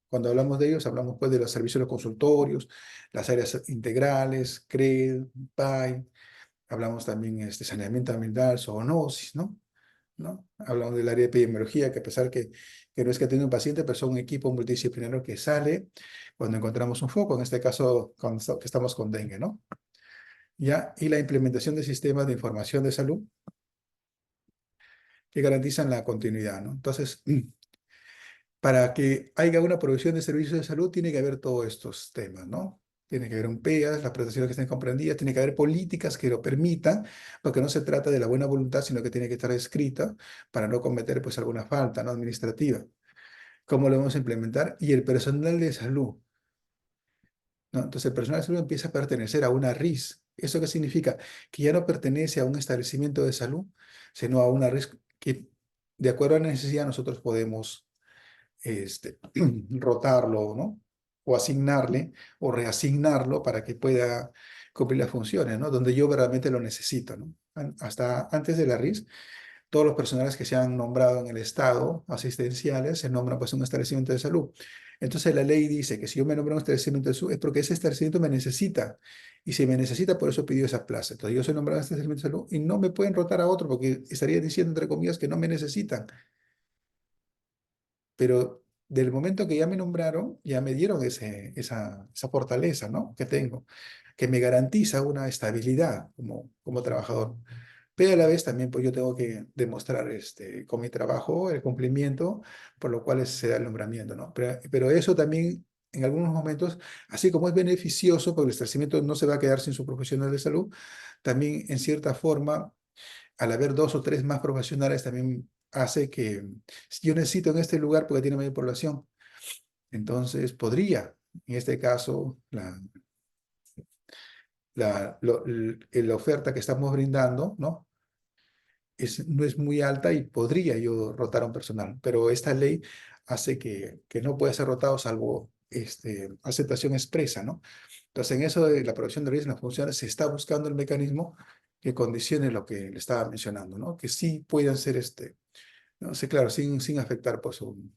Cuando hablamos de ellos, hablamos pues de los servicios de los consultorios, las áreas integrales, CRED, PAI, hablamos también de saneamiento ambiental, zoonosis, ¿no? ¿No? Hablamos del área de epidemiología, que a pesar que no es que tenga un paciente, pero son un equipo multidisciplinario que sale cuando encontramos un foco, en este caso que estamos con dengue, ¿no? ¿Ya? Y la implementación de sistemas de información de salud que garantizan la continuidad, ¿no? Entonces, para que haya una provisión de servicios de salud, tiene que haber todos estos temas, ¿no? Tiene que haber un PEAS, las prestaciones que estén comprendidas, tiene que haber políticas que lo permitan, porque no se trata de la buena voluntad, sino que tiene que estar escrita para no cometer pues alguna falta, ¿no? Administrativa. ¿Cómo lo vamos a implementar? Y el personal de salud, ¿no? Entonces el personal de salud empieza a pertenecer a una RIS. ¿Eso qué significa? Que ya no pertenece a un establecimiento de salud, sino a una RIS que de acuerdo a la necesidad nosotros podemos rotarlo, ¿no? O asignarle o reasignarlo para que pueda cumplir las funciones, ¿no? Donde yo verdaderamente lo necesito, ¿no? Hasta antes de la RIS, todos los personales que se han nombrado en el Estado asistenciales se nombran pues un establecimiento de salud. Entonces la ley dice que si yo me nombro en un establecimiento de salud es porque ese establecimiento me necesita. Y si me necesita, por eso pidió esa plaza. Entonces yo soy nombrado en este establecimiento de salud y no me pueden rotar a otro porque estaría diciendo, entre comillas, que no me necesitan. Pero del momento que ya me nombraron, ya me dieron esa fortaleza, ¿no? Que tengo, que me garantiza una estabilidad como trabajador. Pero a la vez también pues yo tengo que demostrar con mi trabajo el cumplimiento, por lo cual se da el nombramiento, ¿no? Pero eso también en algunos momentos, así como es beneficioso, porque el establecimiento no se va a quedar sin su profesional de salud, también en cierta forma, al haber dos o tres más profesionales, también hace que si yo necesito en este lugar porque tiene mayor población, entonces podría, en este caso, la oferta que estamos brindando, ¿no? No es muy alta y podría yo rotar a un personal, pero esta ley hace que no pueda ser rotado salvo aceptación expresa, ¿no? Entonces, en eso de la aprobación de riesgos en las funciones, se está buscando el mecanismo que condicione lo que le estaba mencionando, ¿no? Que sí puedan ser, no sé, claro, sin afectar por su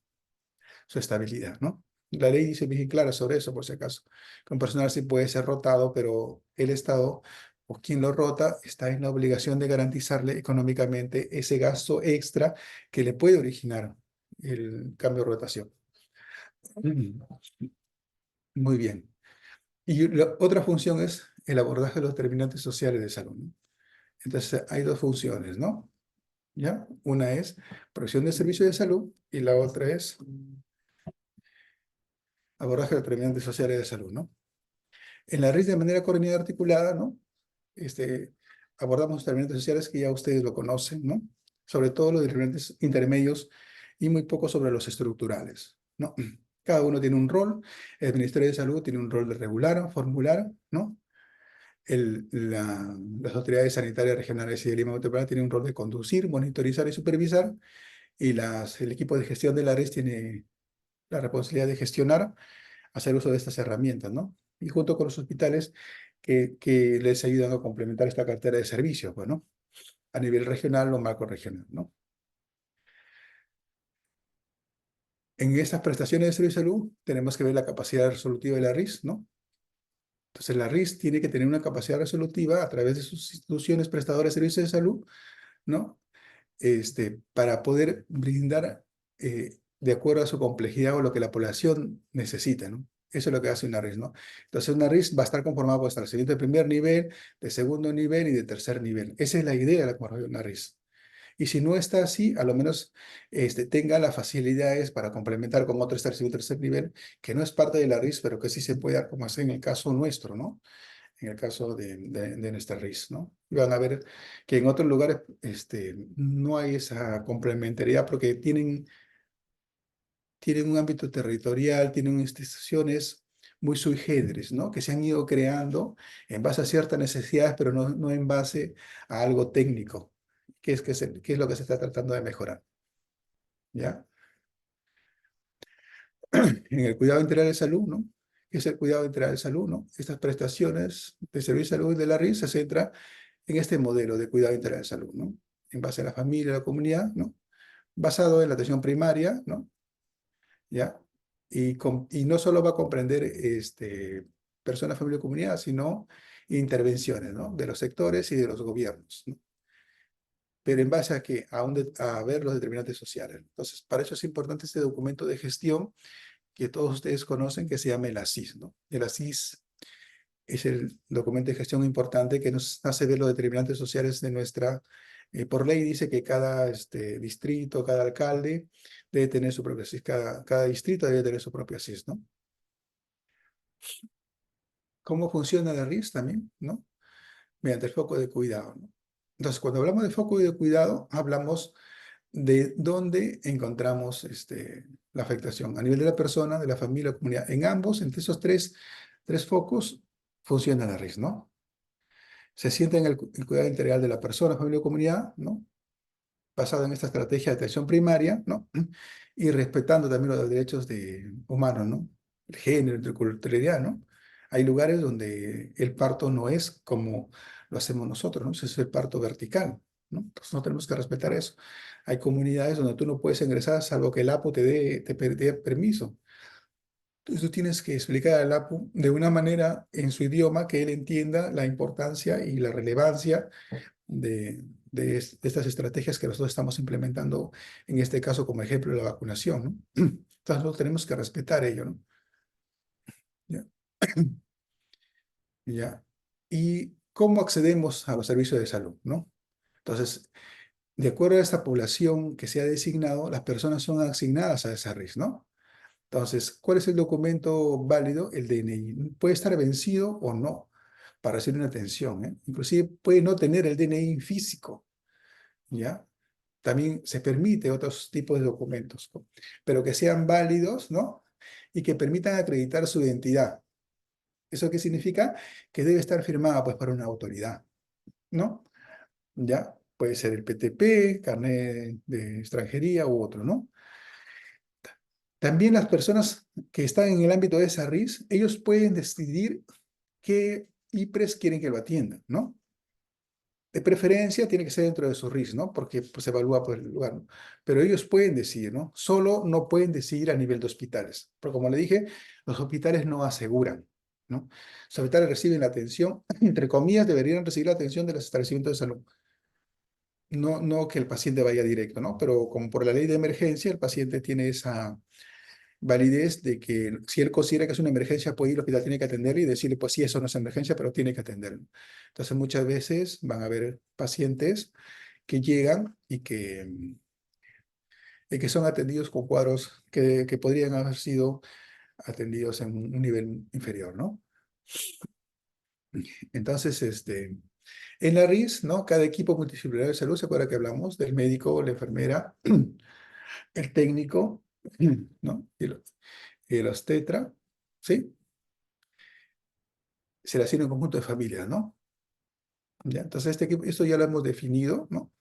estabilidad, ¿no? La ley dice bien clara sobre eso, por si acaso. Que un personal sí puede ser rotado, pero el Estado o quien lo rota está en la obligación de garantizarle económicamente ese gasto extra que le puede originar el cambio de rotación. Muy bien. Y la otra función es el abordaje de los determinantes sociales de salud, ¿no? Entonces, hay dos funciones, ¿no? ¿Ya? Una es provisión de servicios de salud y la otra es abordaje de determinantes sociales de salud, ¿no? En la RIS de manera coordinada y articulada, ¿no? Este, abordamos determinantes sociales que ya ustedes lo conocen, ¿no? Sobre todo los determinantes intermedios y muy poco sobre los estructurales, ¿no? Cada uno tiene un rol. El Ministerio de Salud tiene un rol de regular, formular, ¿no? Las autoridades sanitarias regionales y de Lima Metropolitana tienen un rol de conducir, monitorizar y supervisar, y el equipo de gestión de la red tiene la responsabilidad de gestionar, hacer uso de estas herramientas, ¿no? Y junto con los hospitales que les ayudan a complementar esta cartera de servicios, bueno, a nivel regional o macro regional, ¿no? En estas prestaciones de servicio de salud tenemos que ver la capacidad resolutiva de la RIS, ¿no? Entonces la RIS tiene que tener una capacidad resolutiva a través de sus instituciones prestadoras de servicios de salud, ¿no? Para poder brindar de acuerdo a su complejidad o lo que la población necesita, ¿no? Eso es lo que hace una RIS, ¿no? Entonces una RIS va a estar conformada por establecimiento de primer nivel, de segundo nivel y de tercer nivel. Esa es la idea de la conformación de una RIS. Y si no está así, a lo menos tenga las facilidades para complementar con otro establecimiento de tercer nivel, que no es parte de la RIS, pero que sí se puede dar, como es en el caso nuestro, ¿no? En el caso de nuestra RIS, ¿no? Y van a ver que en otros lugares no hay esa complementariedad porque tienen un ámbito territorial, tienen instituciones muy sui generis, ¿no? Que se han ido creando en base a ciertas necesidades, pero no en base a algo técnico, que es lo que se está tratando de mejorar, ¿ya? En el cuidado integral de salud, ¿no? ¿Qué es el cuidado integral de salud, ¿no? Estas prestaciones de servicio de salud de la RIS se centra en este modelo de cuidado integral de salud, ¿no? En base a la familia, a la comunidad, ¿no? Basado en la atención primaria, ¿no? ¿Ya? Y no solo va a comprender personas, familia y comunidad, sino intervenciones, ¿no? De los sectores y de los gobiernos, ¿no? Pero en base a que a ver los determinantes sociales. Entonces, para eso es importante este documento de gestión que todos ustedes conocen, que se llama el ASIS, ¿no? El ASIS es el documento de gestión importante que nos hace ver los determinantes sociales de por ley dice que cada distrito, cada alcalde debe tener su propio SIS, cada distrito debe tener su propio SIS, ¿no? ¿Cómo funciona la RIS también, no? Mediante el foco de cuidado, ¿no? Entonces, cuando hablamos de foco de cuidado, hablamos de dónde encontramos la afectación, a nivel de la persona, de la familia, la comunidad. En ambos, entre esos tres focos, funciona la RIS, ¿no? Se sienta en el cuidado integral de la persona, familia o comunidad, ¿no? Basado en esta estrategia de atención primaria, ¿no? Y respetando también los derechos humanos, ¿no? El género, la interculturalidad, ¿no? Hay lugares donde el parto no es como lo hacemos nosotros, ¿no? Ese es el parto vertical, ¿no? Entonces no tenemos que respetar eso. Hay comunidades donde tú no puedes ingresar salvo que el APO te dé permiso. Entonces tú tienes que explicar al APU de una manera en su idioma que él entienda la importancia y la relevancia de estas estrategias que nosotros estamos implementando, en este caso como ejemplo la vacunación, ¿no? Entonces nosotros tenemos que respetar ello, ¿no? ¿Ya? ¿Ya? ¿Y cómo accedemos a los servicios de salud, ¿no? Entonces, de acuerdo a esta población que se ha designado, las personas son asignadas a esa RIS, ¿no? Entonces, ¿cuál es el documento válido? El DNI. Puede estar vencido o no para recibir una atención, ¿eh? Inclusive puede no tener el DNI físico, ¿ya? También se permite otros tipos de documentos, ¿no? Pero que sean válidos, ¿no? Y que permitan acreditar su identidad. ¿Eso qué significa? Que debe estar firmada, pues, por una autoridad, ¿no? ¿Ya? Puede ser el PTP, carnet de extranjería u otro, ¿no? También las personas que están en el ámbito de esa RIS, ellos pueden decidir qué IPRES quieren que lo atiendan, ¿no? De preferencia tiene que ser dentro de su RIS, ¿no? Porque pues, se evalúa por el lugar, ¿no? Pero ellos pueden decidir, ¿no? Solo no pueden decidir a nivel de hospitales. Porque como le dije, los hospitales no aseguran, ¿no? Los hospitales reciben la atención, entre comillas, deberían recibir la atención de los establecimientos de salud. No que el paciente vaya directo, ¿no? Pero como por la ley de emergencia, el paciente tiene esa validez de que si él considera que es una emergencia, puede ir al hospital, tiene que atenderle y decirle, pues sí, eso no es emergencia, pero tiene que atenderlo. Entonces, muchas veces van a haber pacientes que llegan y que son atendidos con cuadros que podrían haber sido atendidos en un nivel inferior, ¿no? Entonces, en la RIS, ¿no? Cada equipo multidisciplinario de salud, ¿se acuerda que hablamos del médico, la enfermera, el técnico, ¿no? Y los tetra, ¿sí? Se le asigna un conjunto de familias, ¿no? ¿Ya? Entonces, esto ya lo hemos definido, ¿no?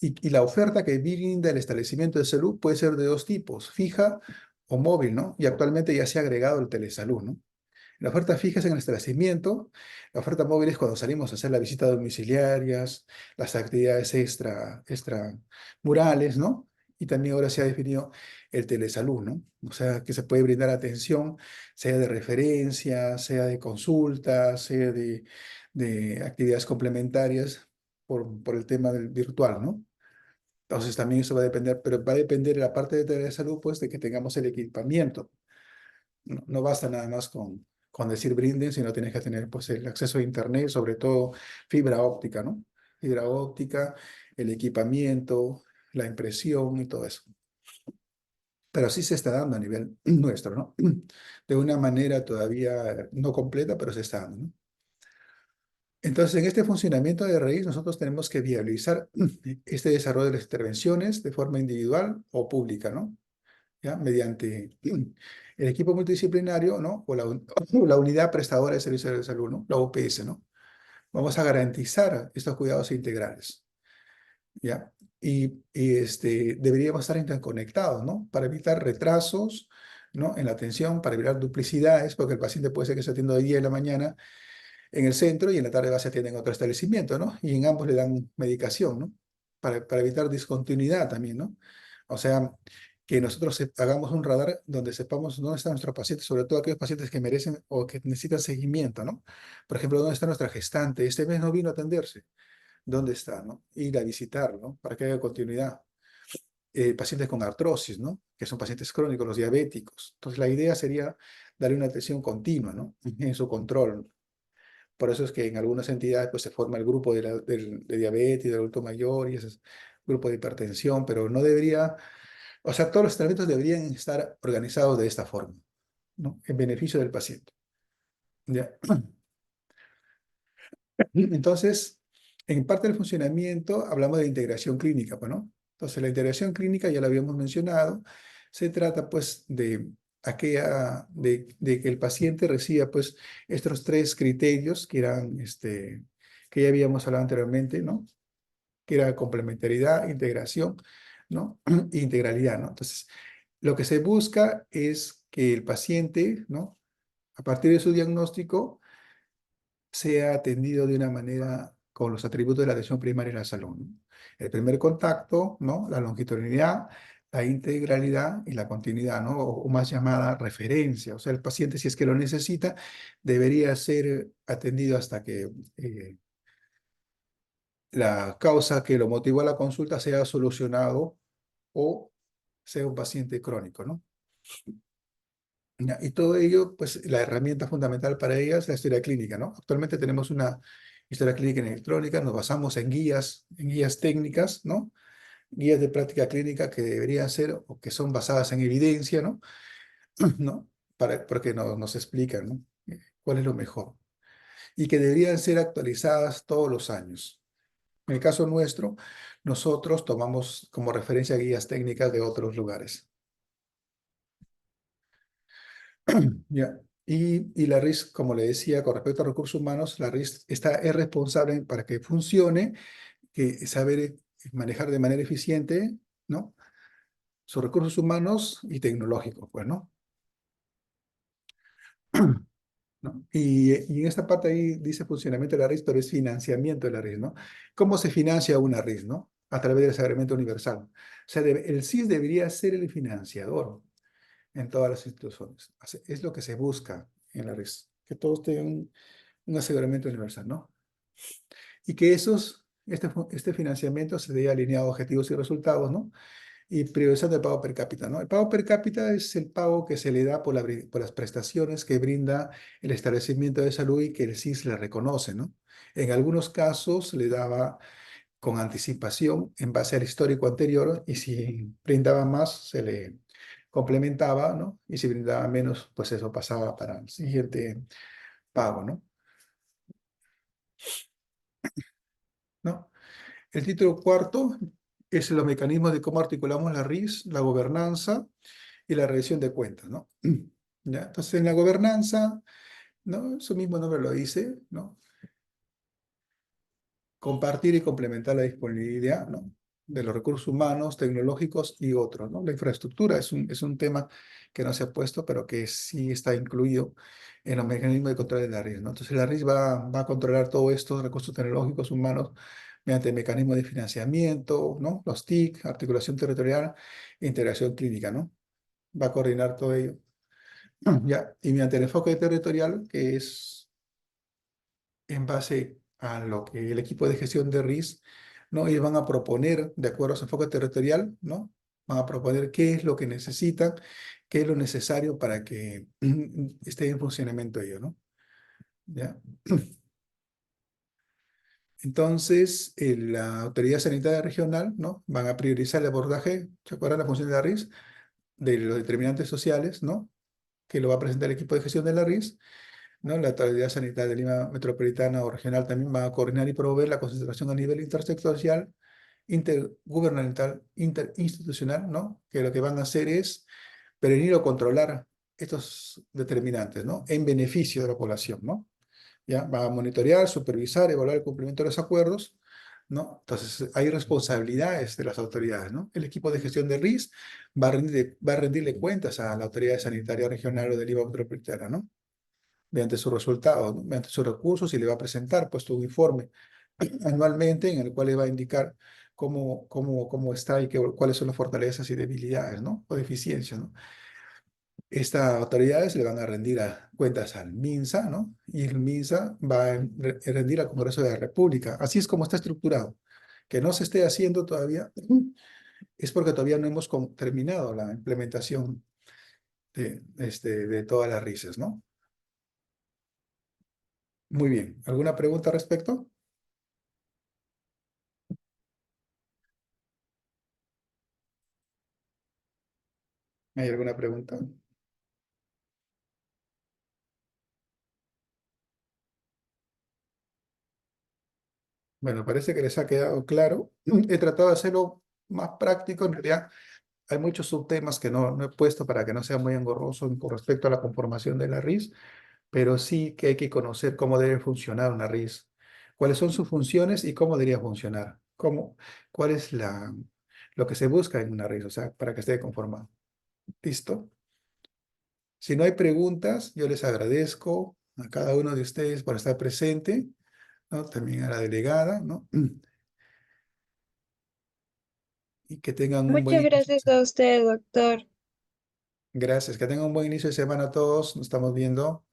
Y la oferta que brinda el establecimiento de salud puede ser de dos tipos, fija o móvil, ¿no? Y actualmente ya se ha agregado el telesalud, ¿no? La oferta fija es en el establecimiento, la oferta móvil es cuando salimos a hacer la visita domiciliarias, las actividades extramurales, ¿no? Y también ahora se ha definido el telesalud, ¿no? O sea, que se puede brindar atención, sea de referencia, sea de consulta, sea de actividades complementarias por el tema del virtual, ¿no? Entonces también eso va a depender, pero va a depender de la parte de telesalud, pues, de que tengamos el equipamiento. No basta nada más con decir brinden, sino tienes que tener pues, el acceso a Internet, sobre todo fibra óptica, ¿no? Fibra óptica, el equipamiento, la impresión y todo eso. Pero sí se está dando a nivel nuestro, ¿no? De una manera todavía no completa, pero se está dando, ¿no? Entonces, en este funcionamiento de raíz, nosotros tenemos que viabilizar este desarrollo de las intervenciones de forma individual o pública, ¿no? ¿Ya? Mediante el equipo multidisciplinario, ¿no? O la unidad prestadora de servicios de salud, ¿no? La UPS, ¿no? Vamos a garantizar estos cuidados integrales, ¿ya? Deberíamos estar interconectados, ¿no? Para evitar retrasos, ¿no? En la atención, para evitar duplicidades, porque el paciente puede ser que se atienda hoy día en la mañana en el centro y en la tarde va a se atiende en otro establecimiento, ¿no? Y en ambos le dan medicación, ¿no? Para evitar discontinuidad también, ¿no? O sea, que nosotros hagamos un radar donde sepamos dónde están nuestros pacientes, sobre todo aquellos pacientes que merecen o que necesitan seguimiento, ¿no? Por ejemplo, ¿dónde está nuestra gestante? Este mes no vino a atenderse. ¿Dónde está, no? Ir a visitarlo, ¿no? Para que haya continuidad. Pacientes con artrosis, ¿no? Que son pacientes crónicos, los diabéticos. Entonces, la idea sería darle una atención continua, ¿no? En su control. Por eso es que en algunas entidades pues, se forma el grupo de diabetes, del adulto mayor y ese grupo de hipertensión, pero no debería, o sea, todos los tratamientos deberían estar organizados de esta forma, ¿no? En beneficio del paciente. ¿Ya? Entonces, en parte del funcionamiento hablamos de integración clínica, pues, ¿no? Entonces, la integración clínica ya la habíamos mencionado, se trata pues de que el paciente reciba pues estos tres criterios que eran, que ya habíamos hablado anteriormente, ¿no? Que era complementariedad, integración, ¿no? Integralidad, ¿no? Entonces, lo que se busca es que el paciente, ¿no? A partir de su diagnóstico, sea atendido de una manera con los atributos de la atención primaria en la salud, ¿no? El primer contacto, ¿no? La longitudinalidad, la integralidad y la continuidad, ¿no? O más llamada referencia. O sea, el paciente, si es que lo necesita, debería ser atendido hasta que la causa que lo motivó a la consulta sea solucionado o sea un paciente crónico, ¿no? Ya, y todo ello, pues la herramienta fundamental para ella es la historia clínica, ¿no? Actualmente tenemos una historia clínica en electrónica, nos basamos en guías técnicas, ¿no? Guías de práctica clínica que deberían ser o que son basadas en evidencia, ¿no? ¿No? Porque nos explican, ¿no? ¿Cuál es lo mejor? Y que deberían ser actualizadas todos los años. En el caso nuestro, nosotros tomamos como referencia guías técnicas de otros lugares. Ya. Y la RIS, como le decía, con respecto a recursos humanos, la RIS es responsable para que funcione, que saber manejar de manera eficiente, ¿no? Sus recursos humanos y tecnológicos, pues, ¿no? ¿No? Y en esta parte ahí dice funcionamiento de la RIS, pero es financiamiento de la RIS, ¿no? ¿Cómo se financia una RIS, ¿no? A través del Sagramiento Universal. O sea, el SIS debería ser el financiador en todas las instituciones. Es lo que se busca en la RIS, que todos tengan un aseguramiento universal, ¿no? Y que este financiamiento se dé alineado a objetivos y resultados, ¿no? Y priorizando el pago per cápita, ¿no? El pago per cápita es el pago que se le da por las prestaciones que brinda el establecimiento de salud y que el SIS le reconoce, ¿no? En algunos casos le daba con anticipación en base al histórico anterior y si brindaba más, complementaba, ¿no? Y si brindaba menos, pues eso pasaba para el siguiente pago, ¿no? ¿No? El título cuarto es los mecanismos de cómo articulamos la RIS, la gobernanza y la rendición de cuentas, ¿no? ¿Ya? Entonces, en la gobernanza, ¿no? Su mismo nombre lo dice, ¿no? Compartir y complementar la disponibilidad, ¿no? De los recursos humanos, tecnológicos y otros, ¿no? La infraestructura es un tema que no se ha puesto, pero que sí está incluido en los mecanismos de control de la RIS, ¿no? Entonces, la RIS va a controlar todos estos recursos tecnológicos humanos mediante mecanismos de financiamiento, ¿no? Los TIC, articulación territorial e integración clínica, ¿no? Va a coordinar todo ello. Ya, y mediante el enfoque territorial, que es en base a lo que el equipo de gestión de RIS, ¿no? Ellos van a proponer, de acuerdo a su enfoque territorial, ¿no? Van a proponer qué es lo que necesitan, qué es lo necesario para que esté en funcionamiento ello, ¿no? ¿Ya? Entonces, la autoridad sanitaria regional, ¿no? Van a priorizar el abordaje, ¿se acuerdan la función de la RIS? De los determinantes sociales, ¿no? Que lo va a presentar el equipo de gestión de la RIS, ¿no? La Autoridad Sanitaria de Lima Metropolitana o Regional también va a coordinar y promover la concentración a nivel intersectorial, intergubernamental, interinstitucional, ¿no? Que lo que van a hacer es prevenir o controlar estos determinantes, ¿no? En beneficio de la población, ¿no? ¿Ya? Va a monitorear, supervisar, evaluar el cumplimiento de los acuerdos, ¿no? Entonces, hay responsabilidades de las autoridades, ¿no? El equipo de gestión de RIS va a rendirle cuentas a la Autoridad Sanitaria Regional o de Lima Metropolitana, ¿no? Mediante sus resultados, ¿no? Mediante sus recursos y le va a presentar pues un informe anualmente en el cual le va a indicar cómo está y cuáles son las fortalezas y debilidades, ¿no? O deficiencias, ¿no? Estas autoridades le van a rendir cuentas al MINSA, ¿no? Y el MINSA va a rendir al Congreso de la República. Así es como está estructurado. Que no se esté haciendo todavía es porque todavía no hemos terminado la implementación de todas las RICES, ¿no? Muy bien. ¿Alguna pregunta al respecto? ¿Hay alguna pregunta? Bueno, parece que les ha quedado claro. He tratado de hacerlo más práctico. En realidad, hay muchos subtemas que no he puesto para que no sea muy engorroso con respecto a la conformación de la RIS, pero sí que hay que conocer cómo debe funcionar una RIS, cuáles son sus funciones y cómo debería funcionar, cuál es lo que se busca en una RIS, o sea, para que esté conformado. ¿Listo? Si no hay preguntas, yo les agradezco a cada uno de ustedes por estar presente, ¿no? También a la delegada, ¿no? Y que tengan un buen Muchas inicio. gracias a usted, doctor. Gracias, que tengan un buen inicio de semana a todos. Nos estamos viendo.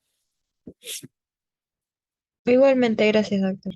Igualmente, gracias, doctor.